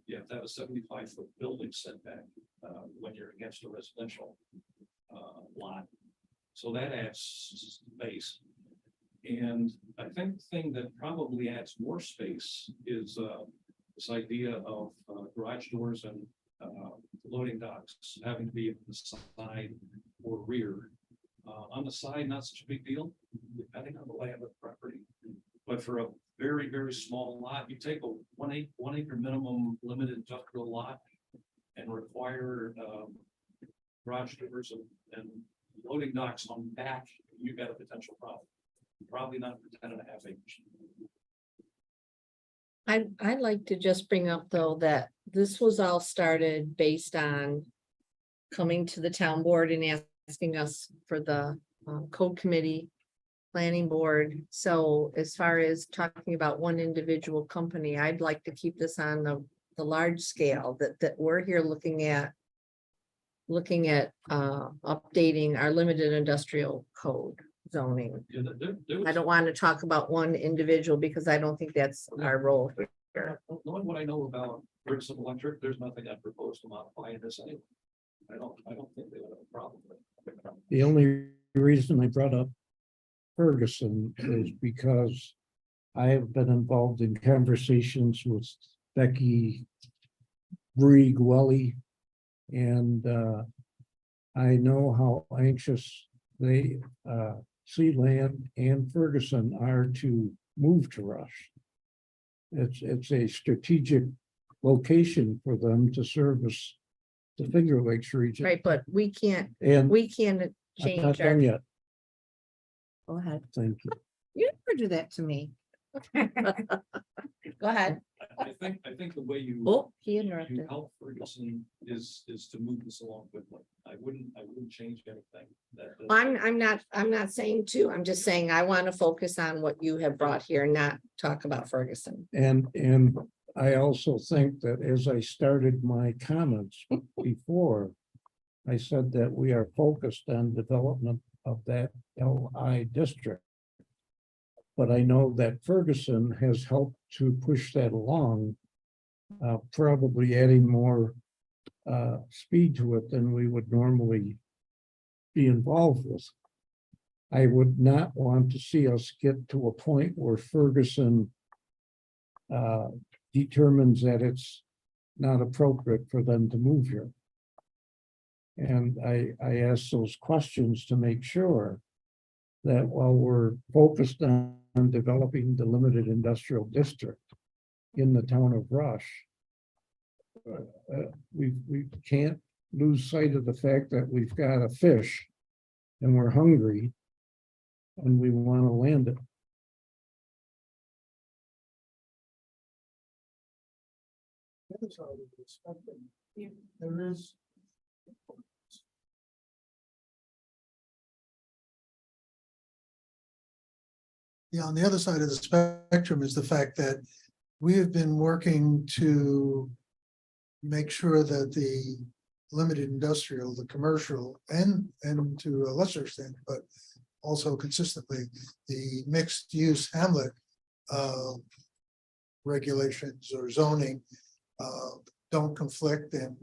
You have to have a 75-foot building setback when you're against a residential lot. So that adds space. And I think the thing that probably adds more space is this idea of garage doors and loading docks having to be on the side or rear. On the side, not such a big deal, depending on the layout of the property. But for a very, very small lot, you take a one acre minimum limited industrial lot and require garage doors and loading docks on back, you've got a potential problem. Probably not for 10 and a half acres. I'd like to just bring up though, that this was all started based on coming to the town board and asking us for the code committee, planning board. So as far as talking about one individual company, I'd like to keep this on the large scale that we're here looking at updating our limited industrial code zoning. Yeah, there was, I don't want to talk about one individual because I don't think that's our role here. knowing what I know about Ferguson Electric, there's nothing I propose to modify in this anyway. I don't think they would have a problem with it. The only reason I brought up Ferguson is because I have been involved in conversations with Becky Bree-Gwelly, and I know how anxious they Sealand and Ferguson are to move to Rush. It's a strategic location for them to service the Finger Lakes region. Right, but we can't And change I'm not our. done yet. Go ahead. Thank you. You never do that to me. Go ahead. I think the way you. Oh, he You interrupted. help Ferguson is to move this along quickly. I wouldn't change anything. I'm not saying to, I'm just saying I want to focus on what you have brought here, not talk about Ferguson. And I also think that as I started my comments before, I said that we are focused on development of that LI district. But I know that Ferguson has helped to push that along, probably adding more speed to it than we would normally be involved with. I would not want to see us get to a point where Ferguson determines that it's not appropriate for them to move here. And I ask those questions to make sure that while we're focused on developing the limited industrial district in the town of Rush, we can't lose sight of the fact that we've got a fish and we're hungry and we want to land it. There is. Yeah, on the other side of the spectrum is the fact that we have been working to make sure that the limited industrial, the commercial, and to a lesser extent, but also consistently, the mixed use hamlet regulations or zoning don't conflict and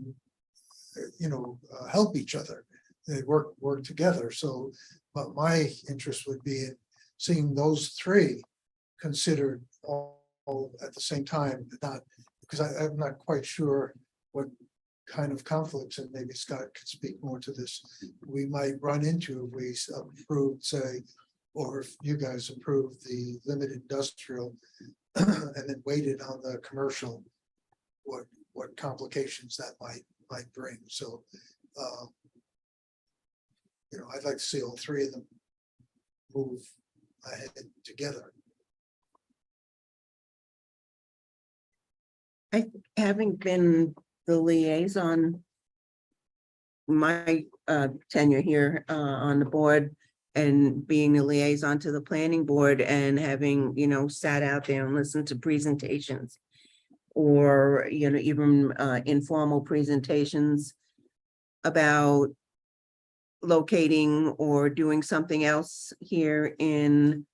help each other. They work together. So, but my interest would be in seeing those three considered all at the same time, not because I'm not quite sure what kind of conflicts, and maybe Scott could speak more to this, we might run into if we approve, say, or if you guys approve the limited industrial and then waited on the commercial, what complications that might bring. So I'd like to see all three of them move ahead together. Having been the liaison, my tenure here on the board, and being a liaison to the planning board, and having, sat out there and listened to presentations, or, even informal presentations about locating or doing something else here in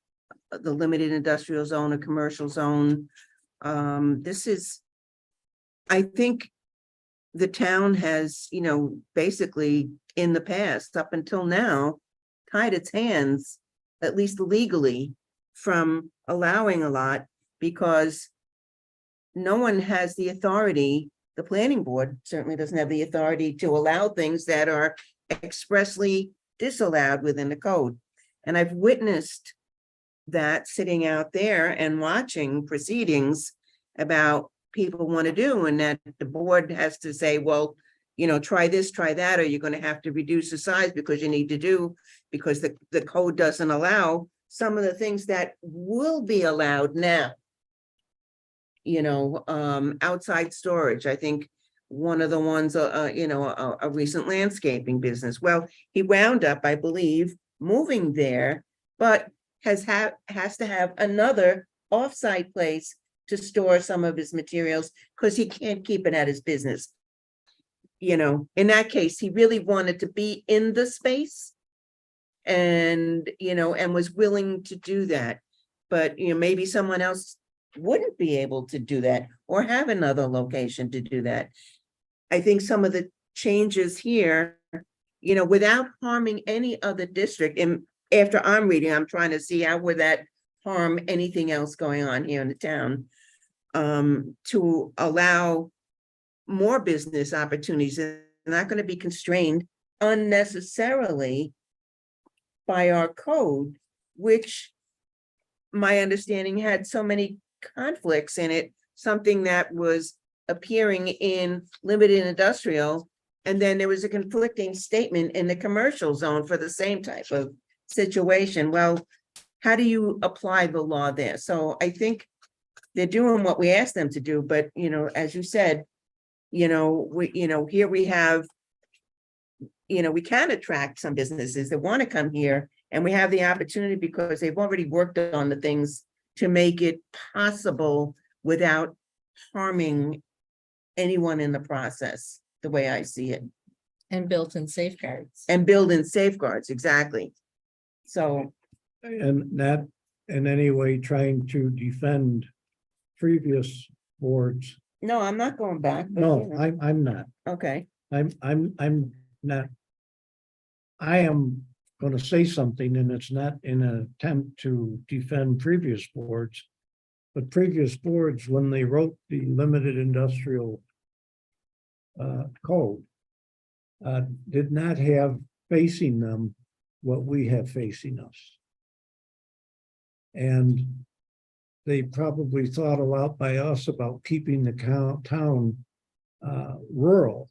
the limited industrial zone or commercial zone. This is, I think the town has, basically in the past, up until now, tied its hands, at least legally, from allowing a lot, because no one has the authority. The planning board certainly doesn't have the authority to allow things that are expressly disallowed within the code. And I've witnessed that sitting out there and watching proceedings about people want to do, and that the board has to say, well, try this, try that, or you're going to have to reduce the size because you need to do, because the code doesn't allow some of the things that will be allowed now. Outside storage. I think one of the ones, a recent landscaping business. Well, he wound up, I believe, moving there, but has to have another offsite place to store some of his materials because he can't keep it at his business. In that case, he really wanted to be in the space and was willing to do that. But, maybe someone else wouldn't be able to do that or have another location to do that. I think some of the changes here, without harming any other district, and after I'm reading, I'm trying to see how would that harm anything else going on here in the town, to allow more business opportunities. They're not going to be constrained unnecessarily by our code, which my understanding had so many conflicts in it, something that was appearing in limited industrial, and then there was a conflicting statement in the commercial zone for the same type of situation. Well, how do you apply the law there? So I think they're doing what we asked them to do, but as you said, here we have, we can attract some businesses that want to come here, and we have the opportunity because they've already worked on the things to make it possible without harming anyone in the process, the way I see it, And built-in safeguards. and build in safeguards, exactly. So, And not in any way trying to defend previous boards. no, I'm not going back. but, No, you know, I'm not. Okay, I'm not. I am gonna say something and it's not in an attempt to defend previous boards. But previous boards, when they wrote the limited industrial code, did not have facing them what we have facing us. And they probably thought a lot by us about keeping the town rural.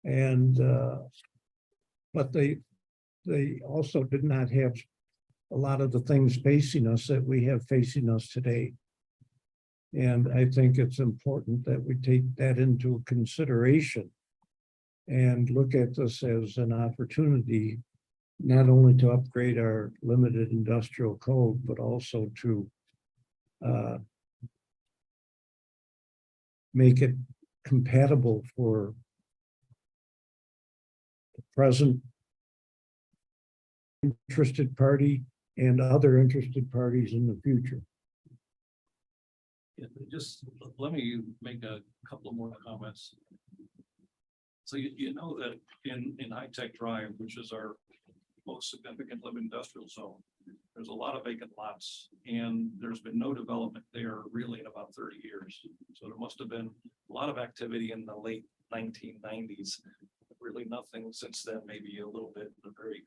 And but they also did not have a lot of the things facing us that we have facing us today. And I think it's important that we take that into consideration and look at this as an opportunity, not only to upgrade our limited industrial code, but also to make it compatible for the present interested party and other interested parties in the future. Yeah, just let me make a couple of more comments. So you know that in High Tech Drive, which is our most significant live industrial zone, there's a lot of vacant lots and there's been no development there really in about 30 years. So there must have been a lot of activity in the late 1990s. Really nothing since then, maybe a little bit in the very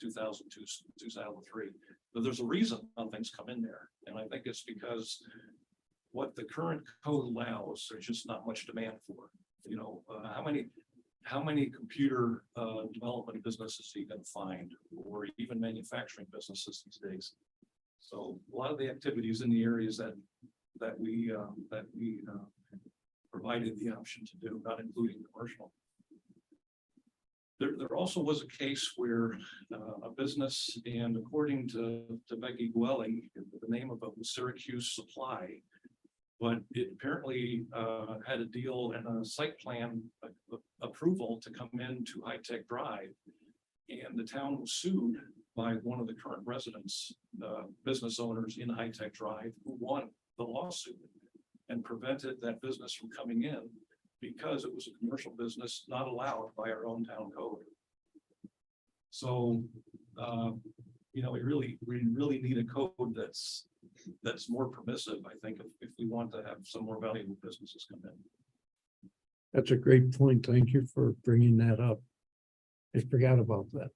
2002, 2003. But there's a reason nothing's come in there. And I think it's because what the current code allows, there's just not much demand for. You know, how many computer development businesses you can find, or even manufacturing businesses these days? So a lot of the activities in the areas that we provided the option to do, not including commercial. There also was a case where a business, and according to Becky Gwelly, the name of it was Syracuse Supply, but it apparently had a deal and a site plan approval to come into High Tech Drive. And the town was sued by one of the current residents, business owners in High Tech Drive, who won the lawsuit and prevented that business from coming in because it was a commercial business not allowed by our own town code. So, you know, we really need a code that's more permissive, I think, if we want to have some more valuable businesses come in. That's a great point. Thank you for bringing that up. I forgot about that.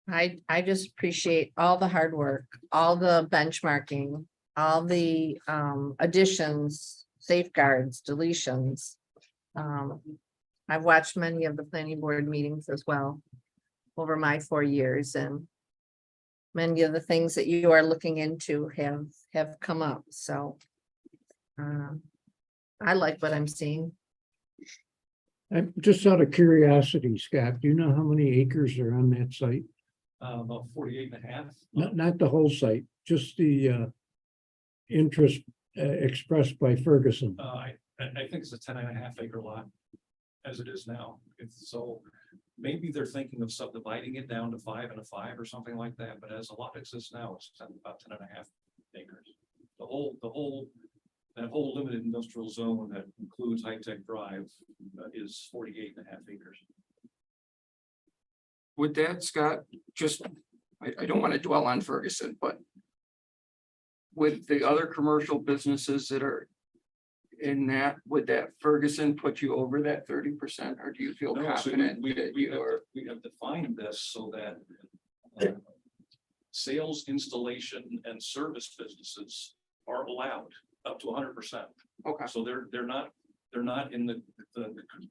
I just appreciate all the hard work, all the benchmarking, all the additions, safeguards, deletions. I've watched many of the planning board meetings as well over my 4 years, and many of the things that you are looking into have come up, so I like what I'm seeing. I'm just out of curiosity, Scott, do you know how many acres are on that site? About 48 and a half. Not the whole site, just the interest expressed by Ferguson. I think it's a 10.5 acre lot as it is now. So maybe they're thinking of subdividing it down to 5 and a 5 or something like that. But as a lot exists now, it's about 10.5 acres. That whole limited industrial zone that includes High Tech Drive is 48.5 acres. With that, Scott, just, I don't want to dwell on Ferguson, but with the other commercial businesses that are in that, would that Ferguson put you over that 30%, or do you feel No, so confident we that you are? have defined this so that sales, installation, and service businesses are allowed up to 100%. Okay, So they're not in the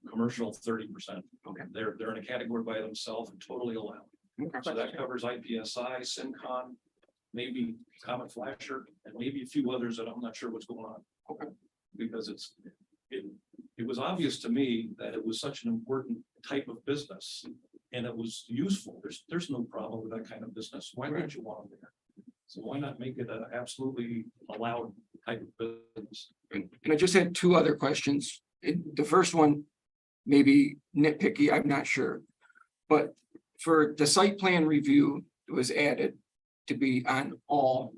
commercial 30%. Okay. They're in a category by themselves and totally allowed. okay. So that covers IPSI, SimCon, maybe Comet Flasher, and maybe a few others that I'm not sure what's going on. Okay. Because it was obvious to me that it was such an important type of business and it was useful. There's no problem with that kind of business. Why wouldn't you want them there? So why not make it an absolutely allowed type of business? And I just had two other questions. The first one, maybe nitpicky, I'm not sure. But for the site plan review, it was added to be on all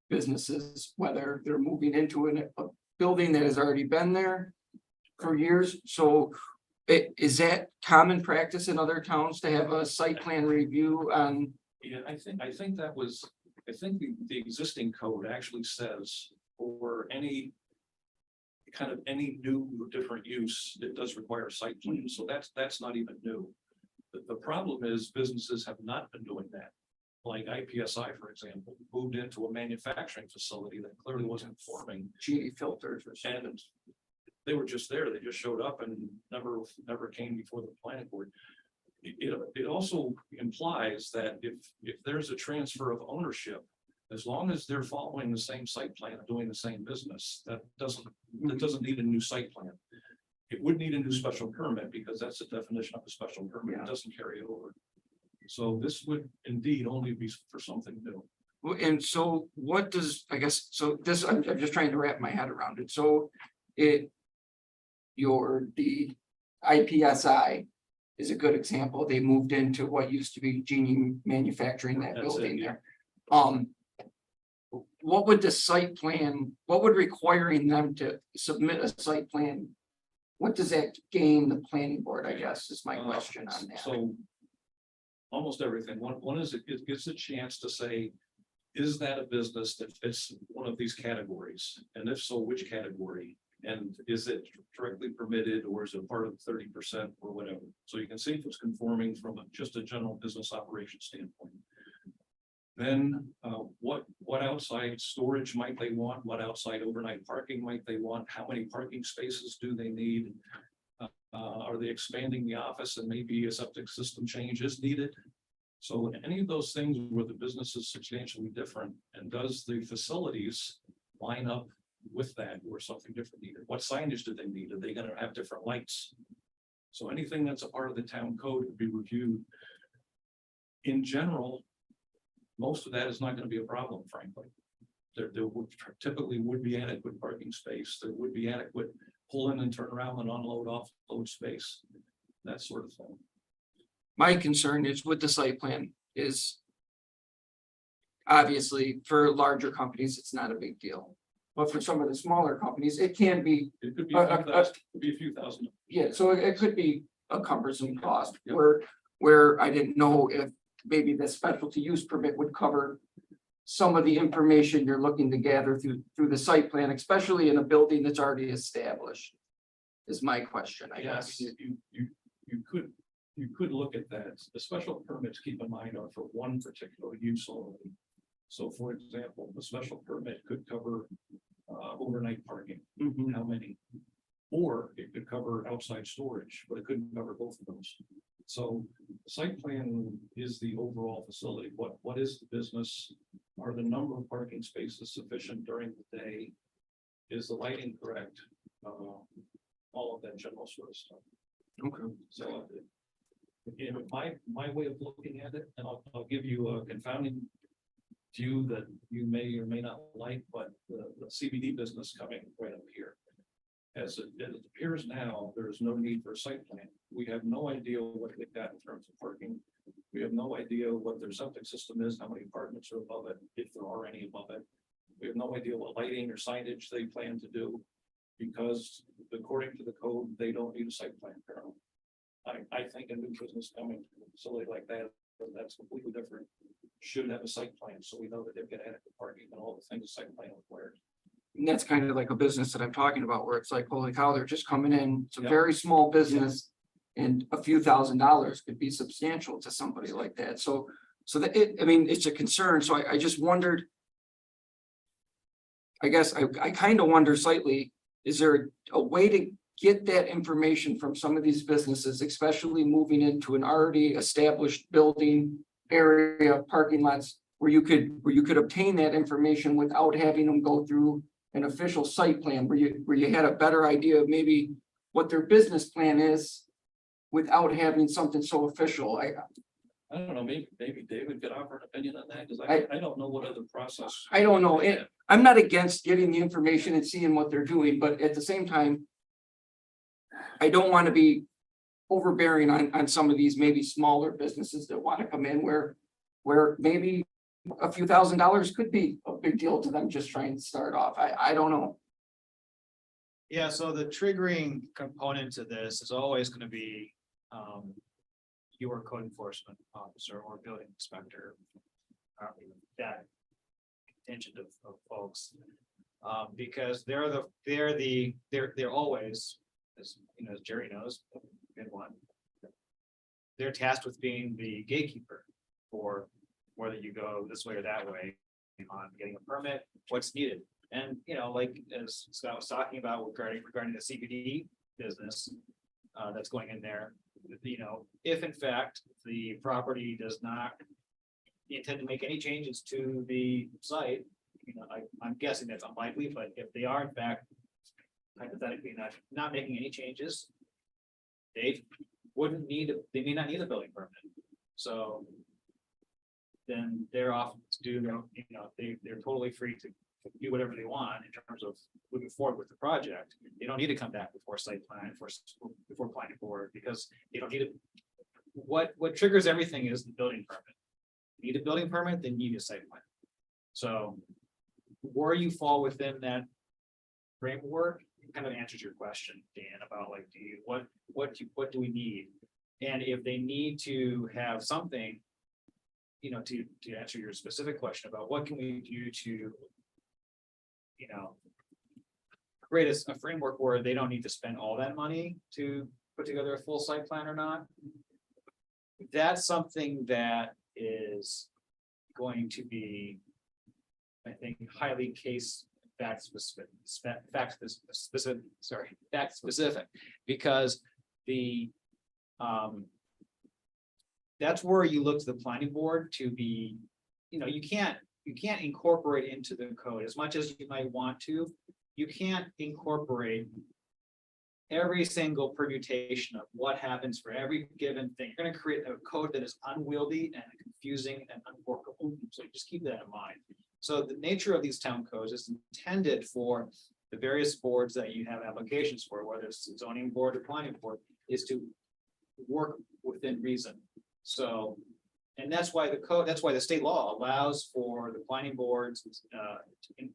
businesses, whether they're moving into a building that has already been there for years. So is that common practice in other towns to have a site plan review on? Yeah, I think that was, I think the existing code actually says for any kind of any new or different use, it does require a site plan. So that's not even new. The problem is businesses have not been doing that. Like IPSI, for example, moved into a manufacturing facility that clearly wasn't forming, GE filters or something? and they were just there. They just showed up and never came before the planning board. It also implies that if there's a transfer of ownership, as long as they're following the same site plan and doing the same business, that doesn't need a new site plan. It would need a new special permit because that's the definition of a special permit. Yeah. It doesn't carry over. So this would indeed only be for something new. Well, and so what does, I guess, so this, I'm just trying to wrap my head around it. So the IPSI is a good example. They moved into what used to be Genie Manufacturing, that That's it, building yeah. there. What would the site plan, what would requiring them to submit a site plan? What does that gain the planning board, I guess, is my question on that. So almost everything. One is it gives a chance to say, is that a business that fits one of these categories? And if so, which category? And is it directly permitted or is it part of 30% or whatever? So you can see if it's conforming from just a general business operation standpoint. Then what outside storage might they want? What outside overnight parking might they want? How many parking spaces do they need? Are they expanding the office and maybe a septic system change is needed? So any of those things where the business is substantially different, and does the facilities line up with that or something different needed? What signage do they need? Are they going to have different lights? So anything that's a part of the town code would be reviewed. In general, most of that is not going to be a problem, frankly. There would typically would be adequate parking space. There would be adequate pull in and turn around and unload, offload space, that sort of thing. My concern is with the site plan is obviously for larger companies, it's not a big deal. But for some of the smaller companies, it can be, It could be a few thousand. yeah, so it could be a cumbersome cost Yep. where I didn't know if maybe the specialty use permit would cover some of the information you're looking to gather through the site plan, especially in a building that's already established. Is my question, I guess. Yes, you could look at that. The special permits, keep in mind, are for one particular use only. So for example, the special permit could cover overnight parking, Mhm. how many? Or it could cover outside storage, but it couldn't cover both of those. So the site plan is the overall facility. What is the business? Are the number of parking spaces sufficient during the day? Is the lighting correct? All of that general sort of stuff. Okay. So in my way of looking at it, and I'll give you a confounding view that you may or may not like, but the CBD business coming right up here. As it appears now, there is no need for a site plan. We have no idea what they've got in terms of parking. We have no idea what their septic system is, how many apartments are above it, if there are any above it. We have no idea what lighting or signage they plan to do, because according to the code, they don't need a site plan apparently. I think a new business coming to a facility like that, that's completely different, should have a site plan, so we know that they've got adequate parking and all the things the site plan requires. And that's kind of like a business that I'm talking about, where it's like, holy cow, they're just coming in. It's a Yeah. very small business. And a few $1,000s could be substantial to somebody like that. So that it's a concern. So I just wondered. I guess I kind of wonder slightly, is there a way to get that information from some of these businesses, especially moving into an already established building area, parking lots, where you could obtain that information without having them go through an official site plan, where you had a better idea of maybe what their business plan is without having something so official. I don't know, maybe David could offer an opinion on that, because I don't know what other process. I don't know, I'm not against getting the information and seeing what they're doing, but at the same time. I don't want to be overbearing on some of these maybe smaller businesses that want to come in where maybe a few $1,000s could be a big deal to them just trying to start off. I don't know. Yeah, so the triggering component to this is always gonna be, your code enforcement officer or building inspector. That contingent of folks. Because they're always, as you know, as Jerry knows, in one. They're tasked with being the gatekeeper for whether you go this way or that way on getting a permit, what's needed. And, you know, like as Scott was talking about regarding the CBD business that's going in there, you know, if in fact the property does not intend to make any changes to the site, you know, I'm guessing that's unlikely, but if they are in fact hypothetically not making any changes, they may not need a building permit. So then they're off to do their, you know, they're totally free to do whatever they want in terms of moving forward with the project. They don't need to come back before site plan, before planning board, because they don't need it. What triggers everything is the building permit. You need a building permit, then you need a site plan. So where you fall within that framework kind of answers your question, Dan, about like, what do we need? And if they need to have something, you know, to answer your specific question about what can we do to, you know, create a framework where they don't need to spend all that money to put together a full site plan or not. That's something that is going to be, I think, highly fact specific, because the that's where you look to the planning board to be, you know, you can't incorporate into the code as much as you might want to. You can't incorporate every single permutation of what happens for every given thing. You're going to create a code that is unwieldy and confusing and unworkable. So just keep that in mind. So the nature of these town codes is intended for the various boards that you have applications for, whether it's the zoning board or planning board, is to work within reason. So, and that's why the state law allows for the planning boards,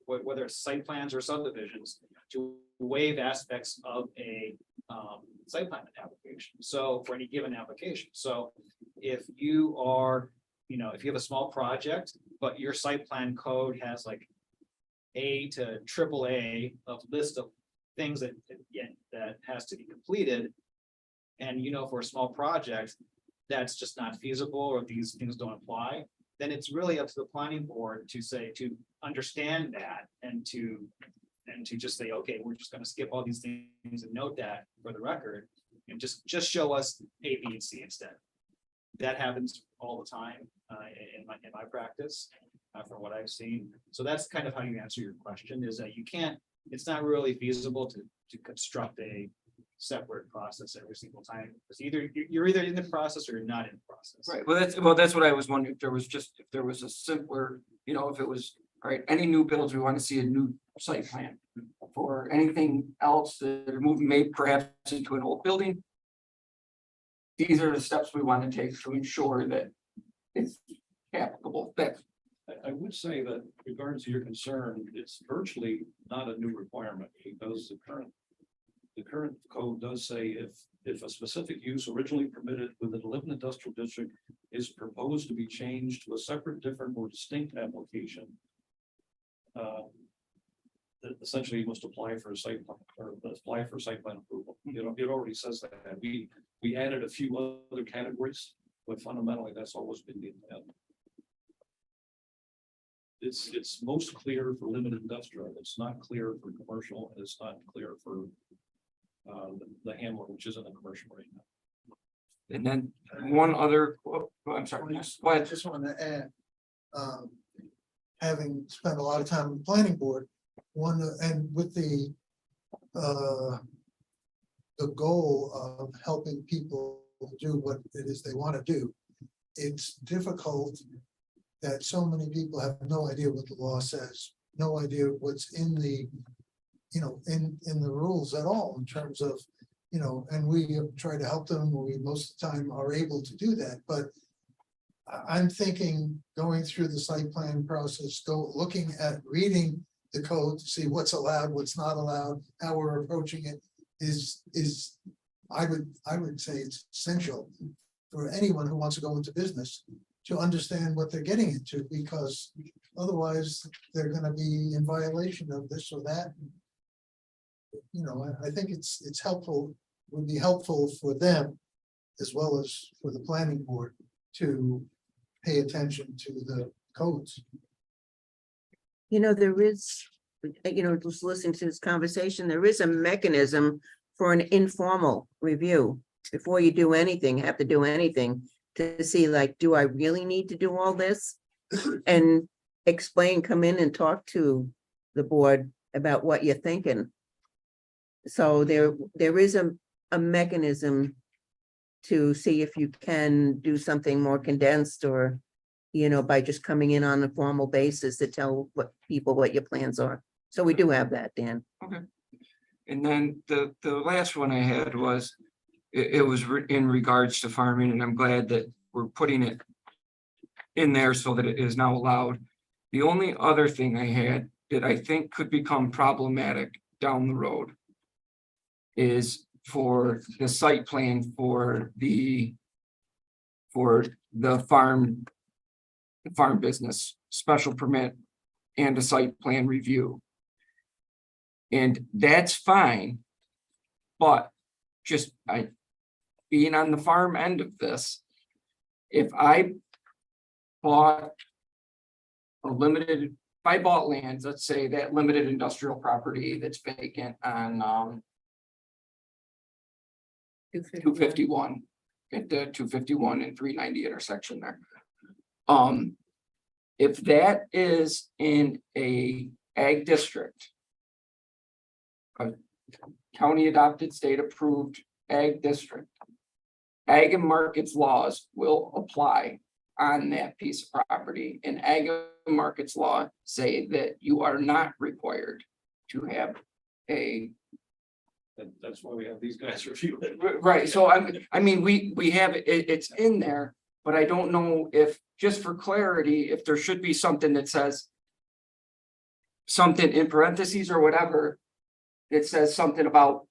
whether it's site plans or subdivisions, to waive aspects of a site plan application. So for any given application. So if you are, you know, if you have a small project, but your site plan code has like A to AAA of list of things that has to be completed. And you know, for a small project, that's just not feasible, or these things don't apply, then it's really up to the planning board to say, to understand that and to just say, okay, we're just going to skip all these things and note that for the record and just show us A, B, and C instead. That happens all the time in my practice from what I've seen. So that's kind of how you answer your question, is that you can't, it's not really feasible to construct a separate process every single time. It's you're either in the process or you're not in the process. Right, that's what I was wondering, if there was a simpler, you know, if it was, all right, any new builds, we want to see a new site plan. For anything else that are moving, maybe perhaps into an old building. These are the steps we want to take to ensure that it's applicable. I would say that regards to your concern, it's virtually not a new requirement, because the current code does say if a specific use originally permitted within a living industrial district is proposed to be changed to a separate, different, or distinct application, essentially you must apply for a site plan or apply for site plan approval. You know, it already says that. We added a few other categories, but fundamentally that's always been the intent. It's most clear for limited industrial. It's not clear for commercial, and it's not clear for the Hamlet, which isn't a commercial right now. And then one other, I'm sorry, go I ahead. just want to add, having spent a lot of time on the planning board, and with the goal of helping people do what it is they want to do, it's difficult that so many people have no idea what the law says, no idea what's in the, in the rules at all in terms of, and we try to help them, we most of the time are able to do that, but I'm thinking going through the site plan process, looking at reading the code to see what's allowed, what's not allowed, how we're approaching it is, I would say it's essential for anyone who wants to go into business to understand what they're getting into, because otherwise they're gonna be in violation of this or that. I think it's helpful, would be helpful for them as well as for the planning board to pay attention to the codes. There is, just listening to this conversation, there is a mechanism for an informal review. Before you do anything, have to do anything to see like, do I really need to do all this? And come in and talk to the board about what you're thinking. So there is a mechanism to see if you can do something more condensed or, by just coming in on a formal basis to tell people what your plans are. So we do have that, Dan. And then the last one I had was, it was in regards to farming, and I'm glad that we're putting it in there so that it is now allowed. The only other thing I had that I think could become problematic down the road is for the site plan for the farm business special permit and a site plan review. And that's fine, but just being on the farm end of this, if I bought land, let's say that limited industrial property that's vacant on 251 at the 251 and 390 intersection there. If that is in a ag district, a county adopted, state approved ag district, ag and markets laws will apply on that piece of property, and ag and markets law say that you are not required to have a. That's why we have these guys review it. Right, so we have it's in there, but I don't know if, just for clarity, if there should be something that says something in parentheses or whatever, it says something about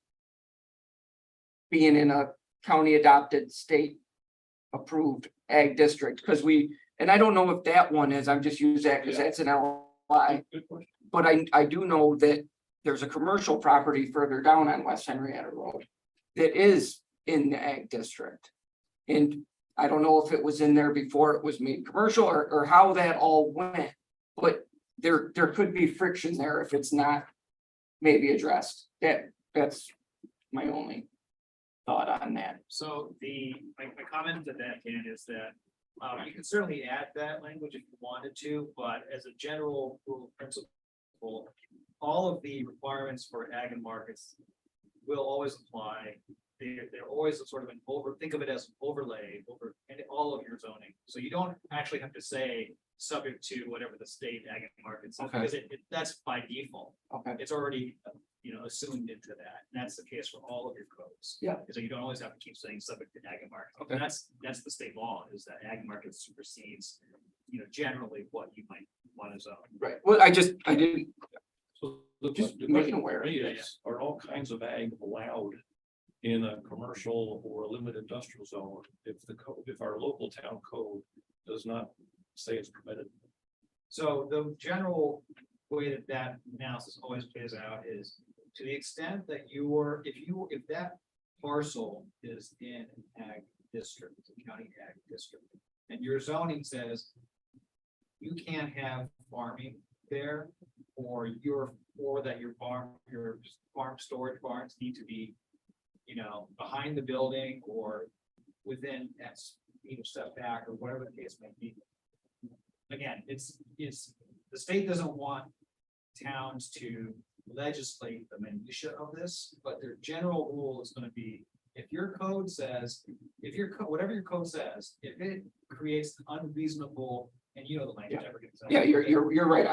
being in a county adopted, state approved ag district, because and I don't know if that one is, I'm just using that because that's an LI. Good question. But I do know that there's a commercial property further down on West Henrietta Road that is in the ag district. And I don't know if it was in there before it was made commercial or how that all went, but there could be friction there if it's not maybe addressed. That's my only thought on that. So my comment to that, Dan, is that you can certainly add that language if you wanted to, but as a general rule of principle, all of the requirements for ag and markets will always apply. They're always sort of think of it as an overlay over all of your zoning. So you don't actually have to say subject to whatever the state ag and markets, Okay. because that's by default. Okay. It's already assumed into that. And that's the case for all of your codes. Yeah. So you don't always have to keep saying subject to ag and market. Okay. And that's the state law, is that ag and market supersedes, generally what you might want to zone. Right. Well, I didn't. So the Just the making question aware. for me is, are all kinds of ag allowed in a commercial or a limited industrial zone if if our local town code does not say it's permitted? So the general way that analysis always plays out is, to the extent that if that parcel is in an ag district, a county ag district, and your zoning says you can't have farming there, or your farm storage barns need to be, behind the building or within X step back, or whatever the case may be. Again, it's the state doesn't want towns to legislate the minutia of this, but their general rule is going to be, If your code says, whatever your code says, if it creates unreasonable, and you know the language. Yeah, you're right.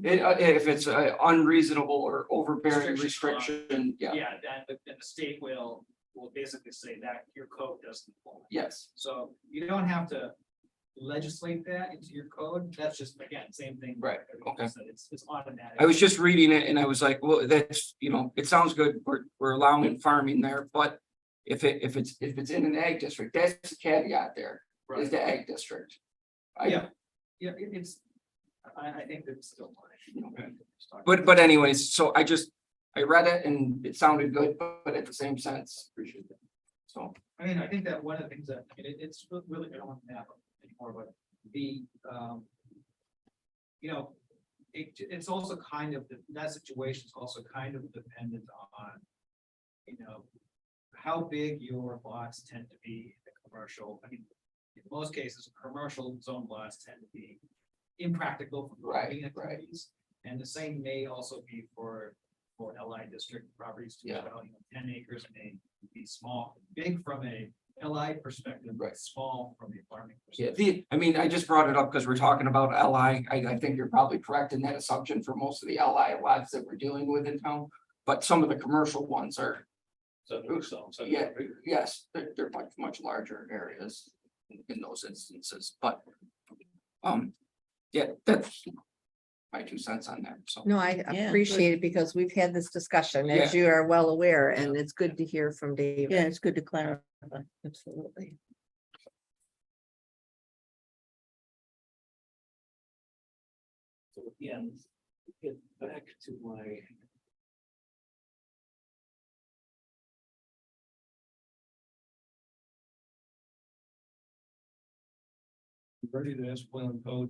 If it's unreasonable or overbearing restriction, yeah, Yeah, then the state will basically say that your code doesn't apply. yes. So you don't have to legislate that into your code. That's just, again, same thing. Right, okay. So it's automatic. I was just reading it and I was like, well, that's, it sounds good. We're allowing farming there, but if it's in an ag district, that's the caveat there, is Right. the ag district. Yeah, it's, I think that's still. Okay. But anyways, so I read it and it sounded good, but at the same sense, appreciate it. So, I mean, I think that one of the things that, it's really, I don't want to nap anymore, but the, it's also kind of, that situation is also kind of dependent on, how big your lots tend to be in the commercial, I mean, in most cases, commercial zone lots tend to be impractical for farming Right, right. activities. And the same may also be for LI district properties too. Yeah. 10 acres may be small, big from a LI perspective, Right. but small from a farming yeah, perspective. I just brought it up because we're talking about LI. I think you're probably correct in that assumption for most of the LI lots that we're dealing with in town. But some of the commercial ones are, yeah, yes, they're much larger areas in those instances, but. Yeah, that's my 2 cents on that, so. No, I Yeah, appreciate it because we've had this discussion, as you are well aware, and it's good to hear from David. Yeah, it's good to clarify, absolutely. So again, get back to my. Ready to ask plan and code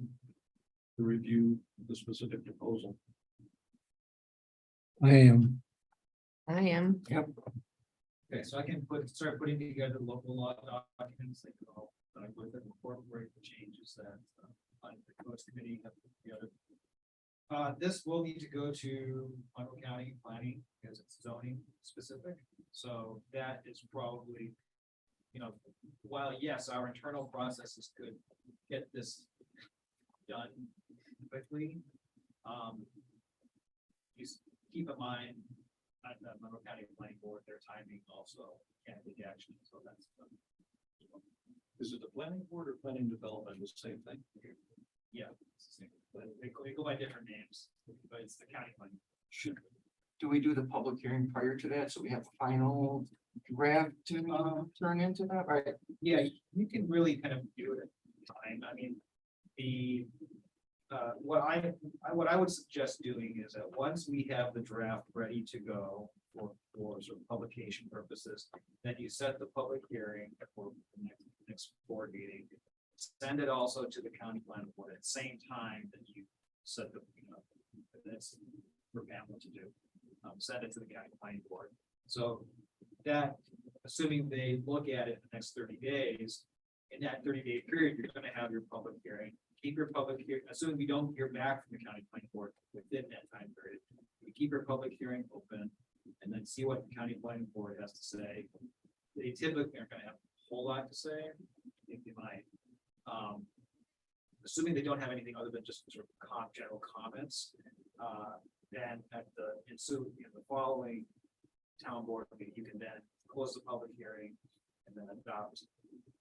to review the specific proposal. I am. I am. Okay, so I can start putting together local law documents that go, with it, incorporate the changes that, the codes committee have put together. This will need to go to Monroe County Planning because it's zoning specific, so that is probably, while yes, our internal processes could get this done quickly. Just keep in mind, at the Monroe County Planning Board, their timing also can't take action, so that's. Is it the planning board or planning development, the same thing? Yeah, it's the same, but they go by different names, but it's the county planning. Do we do the public hearing prior to that, so we have a final draft to turn into that, right? Yeah, you can really kind of do it at time. I mean, what I would suggest doing is that once we have the draft ready to go for sort of publication purposes, then you set the public hearing for the next board meeting. Send it also to the county planning board at the same time that you set the, that's for Pamela to do. Send it to the county planning board. So that, assuming they look at it in the next 30 days, in that 30-day period, you're gonna have your public hearing. Keep your public hearing, assuming we don't hear back from the county planning board within that time period. You keep your public hearing open and then see what the county planning board has to say. They typically aren't gonna have a whole lot to say. I think they might. Assuming they don't have anything other than just sort of general comments, then at the the following town board meeting, you can then close the public hearing and then adopt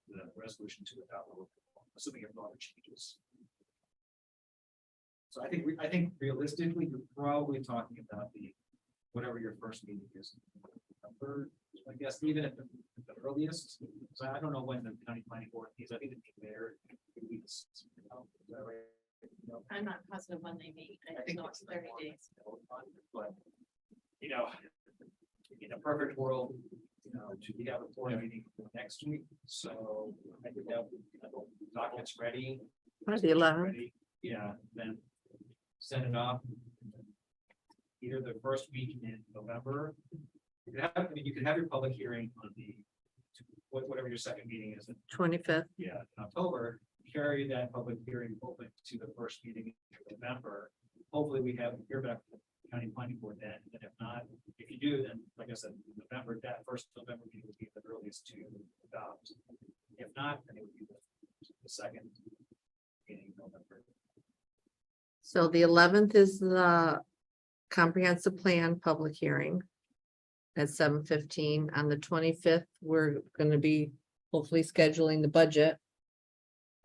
the resolution to adopt, assuming your other changes. So I think realistically, you're probably talking about whatever your first meeting is. I guess even at the earliest, so I don't know when the county planning board is. I think it's there. Is that right? I'm not positive when they meet. I think it's 30 days. But, in a perfect world, we have a board meeting next week, so I could have documents ready. By the 11th. ready. Yeah, then send it off. Either the first week in November. You could have your public hearing on whatever your second meeting is. 25th. Yeah, in October, carry that public hearing open to the first meeting in November. Hopefully we hear back from the county planning board then, and if not, if you do, then like I said, November, that first November meeting would be the earliest to adopt. If not, then it would be the second meeting in November. So the 11th is the comprehensive plan public hearing at 7:15. On the 25th, we're gonna be hopefully scheduling the budget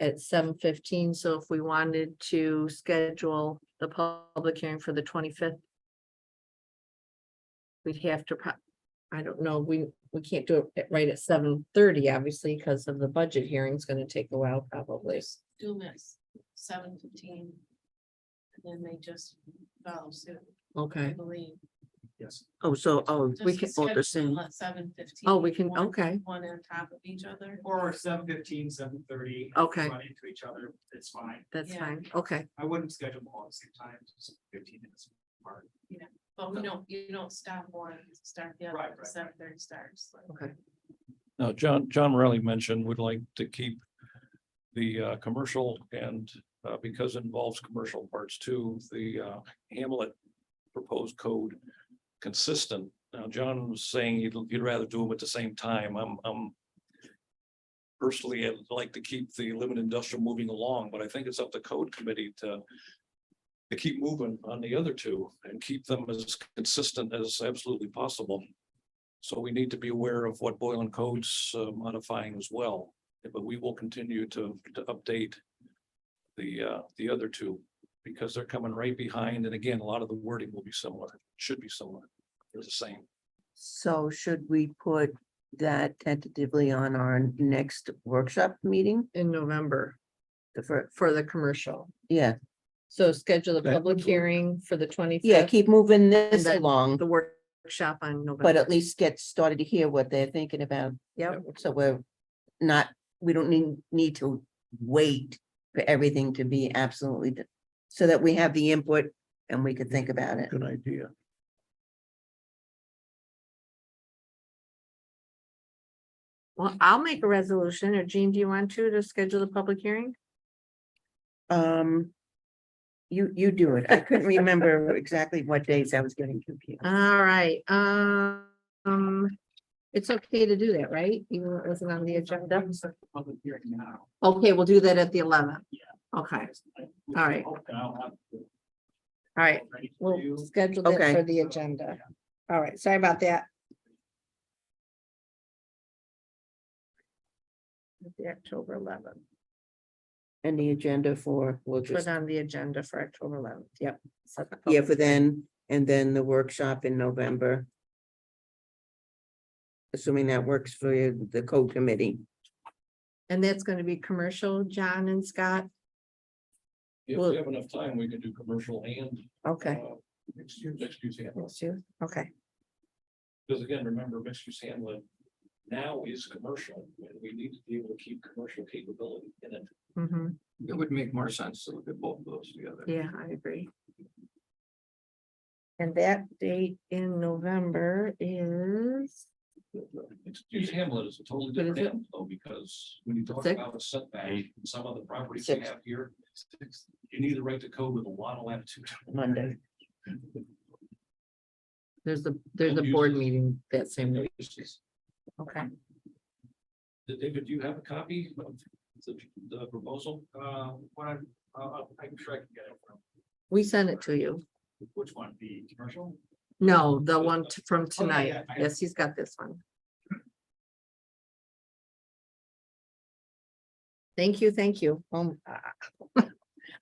at 7:15. So if we wanted to schedule the public hearing for the 25th, we'd have to, I don't know, we can't do it right at 7:30, obviously, because of the budget hearing's gonna take a while, probably. Do miss 7:15. And then they just follow suit, I Okay. believe. Yes. Oh, so, Just we can, oh, the same. At 7:15. Oh, we can, okay, One on top of each other. Or 7:15, 7:30. Okay. Run into each other, it's fine. that's Yeah. fine, okay. I wouldn't schedule them all at the same time, just 15 minutes apart. But you don't stop one, start the Right, other, right. 7:30 starts. Now, John Morelli mentioned would like to keep the commercial and because it involves commercial parts too, the Hamlet proposed code consistent. Now, John was saying you'd rather do them at the same time. I'm personally, I'd like to keep the limited industrial moving along, but I think it's up to code committee to keep moving on the other two and keep them as consistent as absolutely possible. So we need to be aware of what Boylan Code's modifying as well, but we will continue to update the other two because they're coming right behind. And again, a lot of the wording will be similar, should be similar. They're the same. So should we put that tentatively on our next workshop meeting? In November For, for the commercial. yeah, So schedule the That public would work. hearing for the 25th. yeah, keep moving this then along, The workshop on November. but at least get started to hear what they're thinking about. Yep, So we don't need to wait for everything to be absolutely, so that we have the input and we could think about it. Good idea. well, I'll make a resolution, or Jean, do you want to schedule the public hearing? You do it. I couldn't remember exactly what days I was getting confused. All right, it's okay to do that, right? Even though it wasn't on the agenda. Public hearing now. Okay, we'll do that at the 11th. Okay, All right. All all right, we'll schedule that Okay. for the agenda. All right, sorry about that. The October 11th, And the agenda for, we'll put just, on the agenda for October 11th, yep. Set the yeah, public for then, and then the workshop in November. Assuming that works for the code committee. And that's gonna be commercial, John and Scott, If Well- we have enough time, we can do commercial and okay, mixed use Hamlet. let's do, okay, Because again, remember, mixed use Hamlet now is commercial, and we need to be able to keep commercial capability in it. hmm It would make more sense to look at both of those together. yeah, I agree. And that date in November is, Mixed use Hamlet is a totally What is different it? animal, though, because when you talk Six? about a setback, and some of the properties we Six. have here, you need the right to code with a lot of latitude. Monday. there's a And board uses- meeting that same week, okay. David, do you have a copy of the proposal? I'm sure I can get it from, We sent it to you. which one, the commercial? No, the one from yeah, tonight. I have Yes, he's got this one. Thank you, thank you.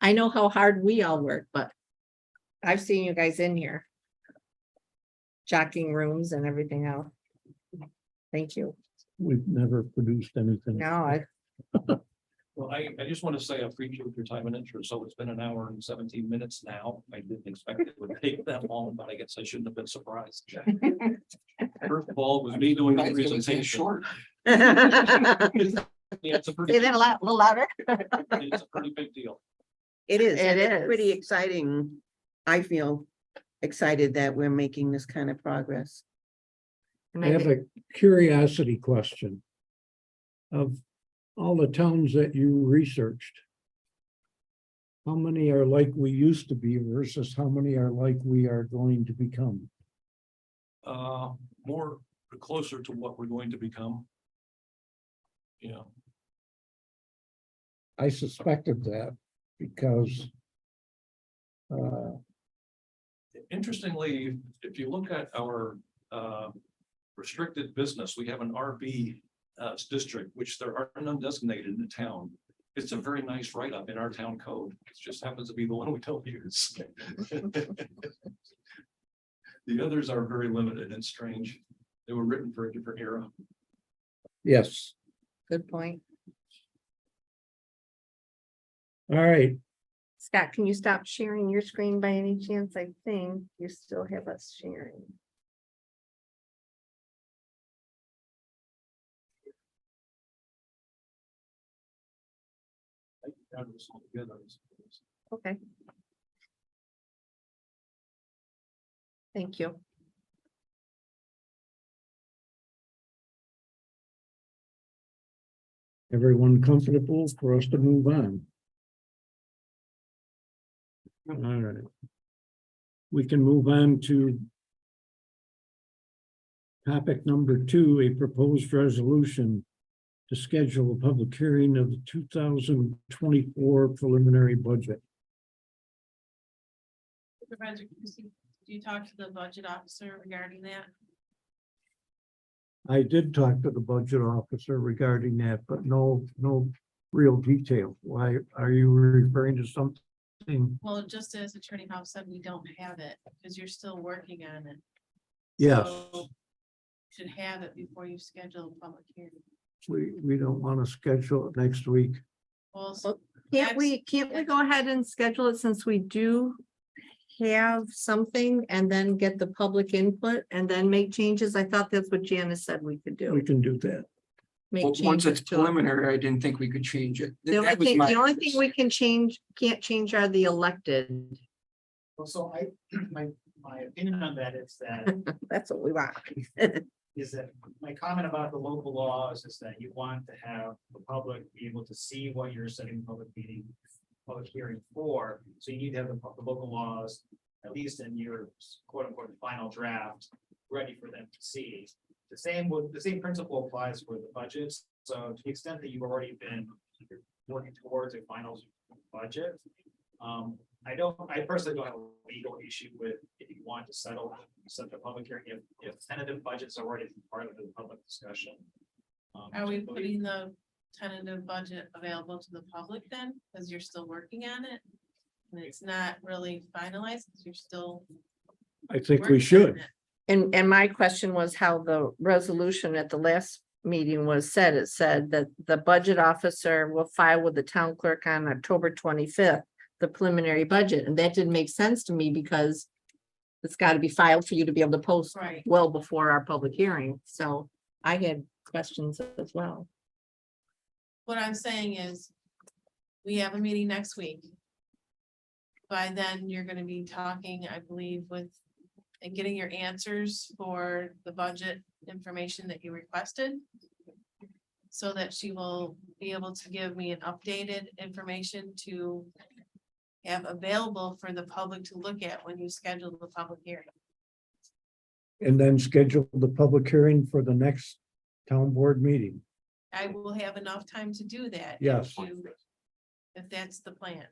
I know how hard we all work, but I've seen you guys in here. Jocking rooms and everything else. Thank you. We've never produced anything. No, Well, I just want to say I appreciate your time and interest. So it's been an hour and 17 minutes now. I didn't expect it would take that long, but I guess I shouldn't have been surprised. First of all, it was me doing the It's gonna take presentation. short. Yeah, it's a say pretty, that a little louder. it's a pretty big deal. It is. It and it's pretty is. exciting. I feel excited that we're making this kind of progress. And I I have think- a curiosity question. Of all the towns that you researched, how many are like we used to be versus how many are like we are going to become? More closer to what we're going to become. Yeah, I suspected that because interestingly, if you look at our restricted business, we have an RB district, which there are none designated in the town. It's a very nice write-up in our town code. It just happens to be the one we don't use. The others are very limited and strange. They were written for a different era. yes, Good point. all right. Scott, can you stop sharing your screen by any chance? I think you still have us sharing. Okay. Thank you. Everyone comfortable for us to move on? All right. We can move on to topic number 2, a proposed resolution to schedule a public hearing of the 2024 preliminary budget. Supervisor Christie, did you talk to the budget officer regarding that? I did talk to the budget officer regarding that, but no real detail. Why are you referring to something? Well, just as Attorney House said, we don't have it because you're still working on it. Yes. So, should have it before you schedule a public hearing. We don't want to schedule it next week. Well, Well, Can't we go ahead and schedule it since we do have something and then get the public input and then make changes? I thought that's what Janice said we could We do. can do that. Make Once changes it's to it. preliminary, I didn't think we could change it. The only That was thing, my the only thing purpose. we can't change are the elected. Well, so my opinion on that is that That's what we want. is that my comment about the local laws is that you want to have the public be able to see what you're setting public meeting, public hearing for. So you need to have the local laws, at least in your quote unquote final draft, ready for them to see. The same principle applies for the budgets. So to the extent that you've already been working towards a final budget, I personally don't have a legal issue with if you want to set the public hearing, if tentative budgets are already part of the public discussion. are we I believe- putting the tentative budget available to the public then? Because you're still working on it? And it's not really finalized, because you're still. I think working we on should. it. And my question was how the resolution at the last meeting was said. It said that the budget officer will file with the town clerk on October 25th, the preliminary budget. And that didn't make sense to me because it's got to be filed for you to be able to post Right. well before our public hearing. So I had questions as well. What I'm saying is, we have a meeting next week. By then, you're gonna be talking, I believe, with, and getting your answers for the budget information that you requested. So that she will be able to give me an updated information to have available for the public to look at when you schedule the public hearing. And then schedule the public hearing for the next town board meeting. I will have enough time to do that. Yes. If that's the plan,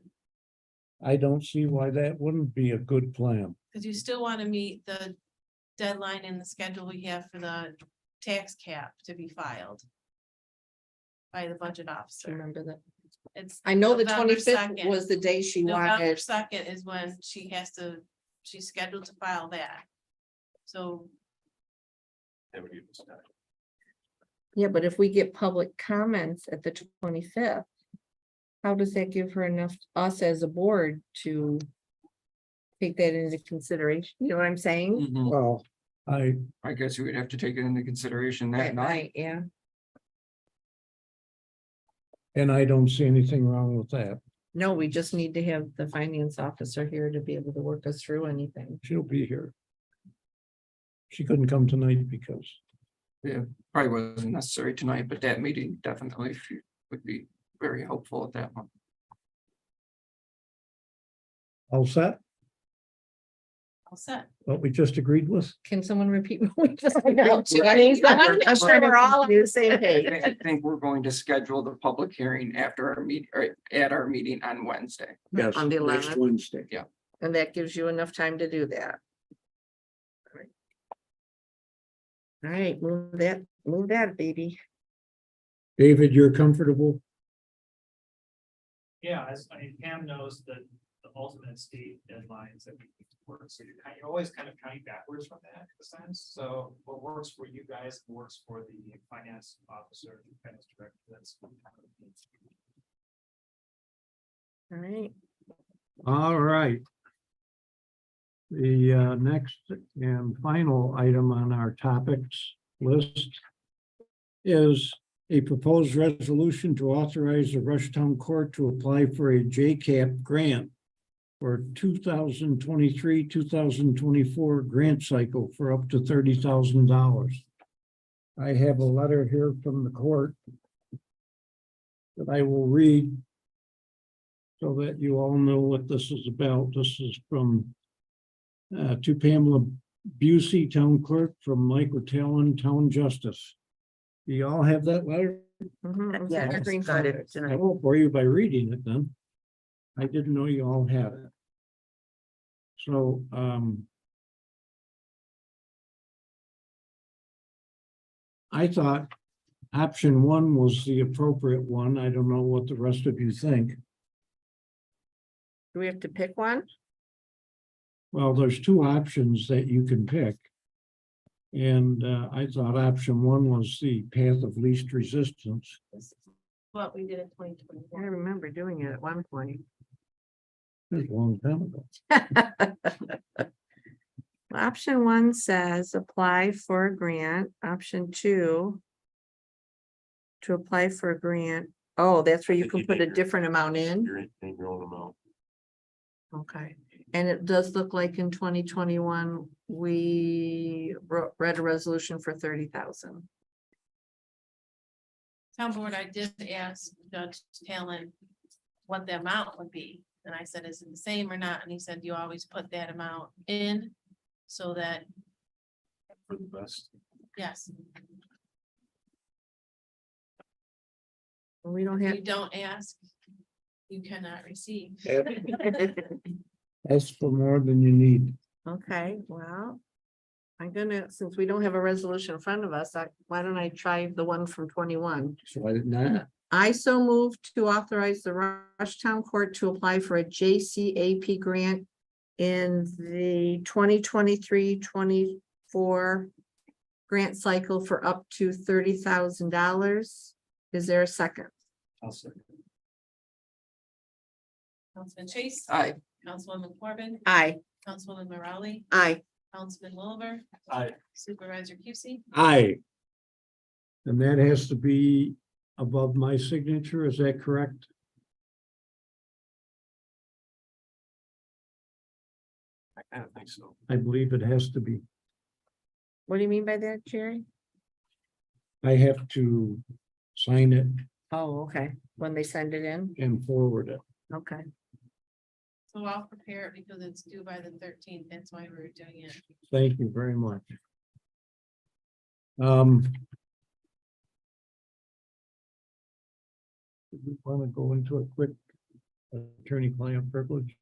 I don't see why that wouldn't be a good plan. because you still want to meet the deadline in the schedule we have for the tax cap to be filed by the budget So officer. remember that. It's. I know the November 25th 2nd. was the day she November wanted. 2nd is when she's scheduled to file that. So That would give us time. Yeah, but if we get public comments at the 25th, how does that give her enough, us as a board to take that into consideration? You know what I'm saying? Mhm. Well, I guess we would have to take it into consideration that night. Yeah. and I don't see anything wrong with that. No, we just need to have the finance officer here to be able to work us through anything. She'll be here. She couldn't come tonight because Probably wasn't necessary tonight, but that meeting definitely would be very helpful at that one. All set, All set. what we just agreed with? Can someone repeat what we just? I know. want to make sure we're all on the same page. I think we're going to schedule the public hearing after our meet, or at our meeting on Wednesday. Yes, On the next 11th. Wednesday. And that gives you enough time to do that. All right, move that, baby. David, you're comfortable? Yeah, as I mean, Pam knows that the ultimate state deadlines that we need to work, so you're always kind of counting backwards from that in a sense. So what works for you guys works for the finance officer, finance director, that's. All right, All right. The next and final item on our topics list is a proposed resolution to authorize the Rushtown Court to apply for a JCAP grant for 2023-2024 grant cycle for up to $30,000. I have a letter here from the court that I will read so that you all know what this is about. This is from to Pamela Busey, Town Clerk, from Michael Talon, Town Justice. Do you all have that letter? Mhm, it's in Yeah, your green got it folder. I tonight. won't bore you by reading it then. I didn't know you all had it. So, I thought option one was the appropriate one. I don't know what the rest of you think. Do we have to pick one? Well, there's two options that you can pick. And I thought option one was the path of least resistance. What we did in twenty I 2021. remember doing it at one point. That's a long time ago. Option one says apply for a grant. Option two, to apply for a grant. Oh, that's where you can put a different amount in. Your own amount. Okay, and it does look like in 2021, we read a resolution for 30,000. Town board, I did ask Judge Talon what the amount would be. And I said, is it the same or not? And he said, you always put that amount in so that, For the best. yes, We don't if have, you don't ask, you cannot receive. Ask for more than you need. okay, well. I'm gonna, since we don't have a resolution in front of us, why don't I try the one from 21? So I did not. I so move to authorize the Rushtown Court to apply for a JCAP grant in the 2023-24 grant cycle for up to $30,000. Is there a second? I'll second. Councilman Chase. Aye. Councilwoman Corbin. Aye. Councilwoman Morale. Aye. Councilman Wilbur. Aye. Supervisor QC. Aye. And that has to be above my signature, is that correct? I kind of think so. I believe it has to be. What do you mean by that, Jerry? I have to sign it Oh, okay, when they send it in, and forward it. okay. So I'll prepare it because it's due by the 13th. That's why we're doing it. Thank you very much. Do we want to go into a quick attorney-client privilege?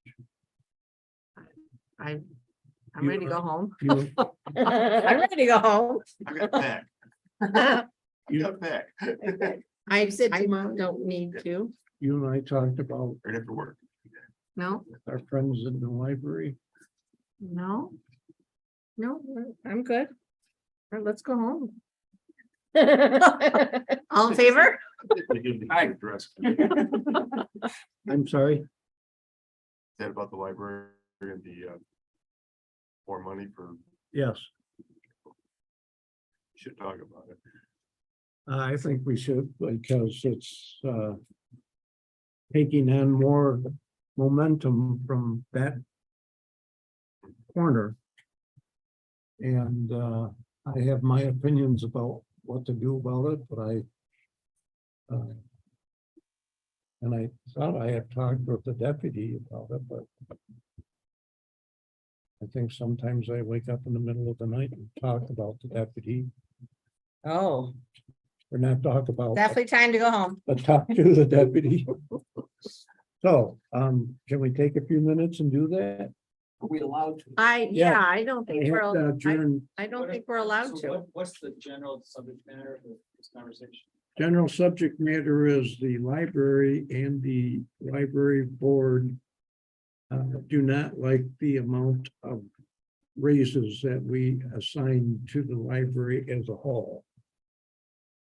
I'm ready to go home. You, I'm ready to go home. I got back. you, Got back. I don't need to, you and I talked about Right after work. no, our friends in the library. no. No, I'm good. All right, let's go home. All in favor? Aye. Address. I'm sorry. That about the library and the more money for, Yes, should talk about it. I think we should, because it's taking on more momentum from that corner. And I have my opinions about what to do about it, but And I thought I had talked with the deputy about it, but I think sometimes I wake up in the middle of the night and talk about the deputy, Oh, or not talk about, definitely time to go home. but talk to the deputy. So, can we take a few minutes and do that? Are we allowed to? Yeah, I don't I think have we're, to adjourn I don't think we're allowed So to. what's the general subject matter of this conversation? General subject matter is the library and the library board do not like the amount of raises that we assign to the library as a whole.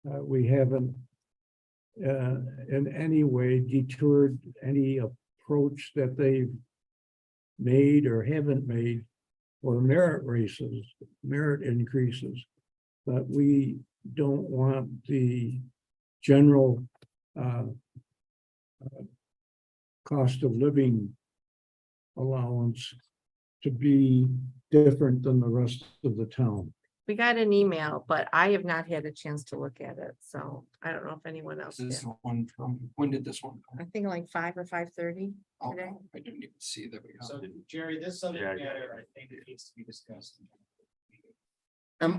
We haven't in any way detoured any approach that they've made or haven't made for merit raises, merit increases. But we don't want the general cost of living allowance to be different than the rest of the town. We got an email, but I have not had a chance to look at it, so I don't know if anyone else This did. is one from, when did this one I come? think like 5 or 5:30 Oh, today. I didn't even see that. we got So it. Jerry, this subject matter, I think it needs to be discussed.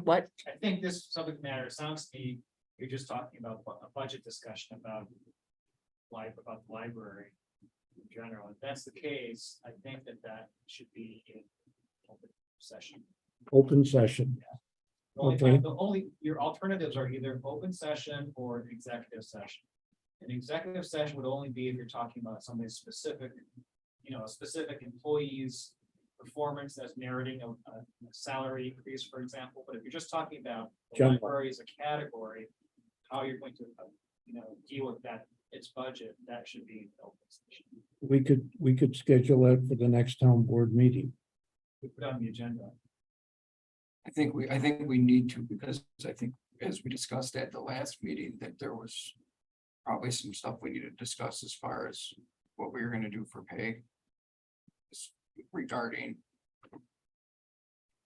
What? I think this subject matter sounds to me, you're just talking about a budget discussion about about the library in general. If that's the case, I think that should be in open session. Open session. The only Okay. time, your alternatives are either open session or executive session. An executive session would only be if you're talking about something specific, a specific employee's performance that's meriting a salary increase, for example. But if you're just talking about the General. library as a category, how you're going to, deal with that, its budget, that should be open session. We could schedule that for the next town board meeting. We put on the agenda. I think we need to, because I think, as we discussed at the last meeting, that there was probably some stuff we need to discuss as far as what we were gonna do for pay regarding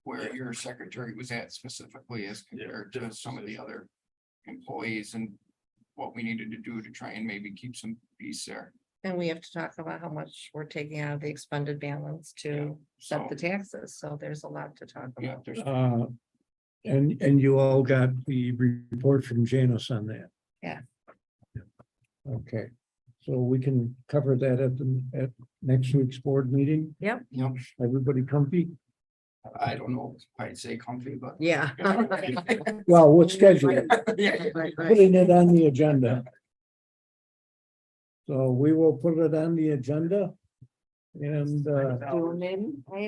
where your secretary was at specifically as compared to some of the other employees and what we needed to do to try and maybe keep some peace there. And we have to talk about how much we're taking out of the expended balance to set the So, taxes, so there's a lot to talk yeah, about. there's, And you all got the report from Janice on that? Yeah. Okay, so we can cover that at next week's board meeting. you know, Everybody comfy? I don't know, if I'd say comfy, but. Yeah. Well, we'll schedule it, Yeah. putting it on the agenda. So we will put it on the agenda. And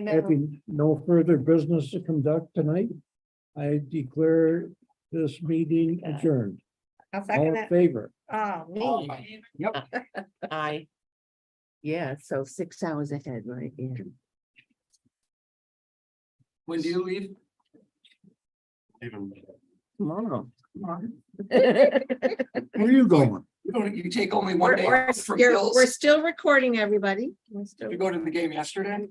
having no further business to conduct tonight, I declare this meeting adjourned. I'll All second in that. favor? Oh, me. Yep. Aye. Yeah, so 6 hours ahead, right? Yeah. When do you leave? Tomorrow. Where are you going? You take only one day We're off from Bill's. still recording, everybody. We're still- Did you go to the game yesterday?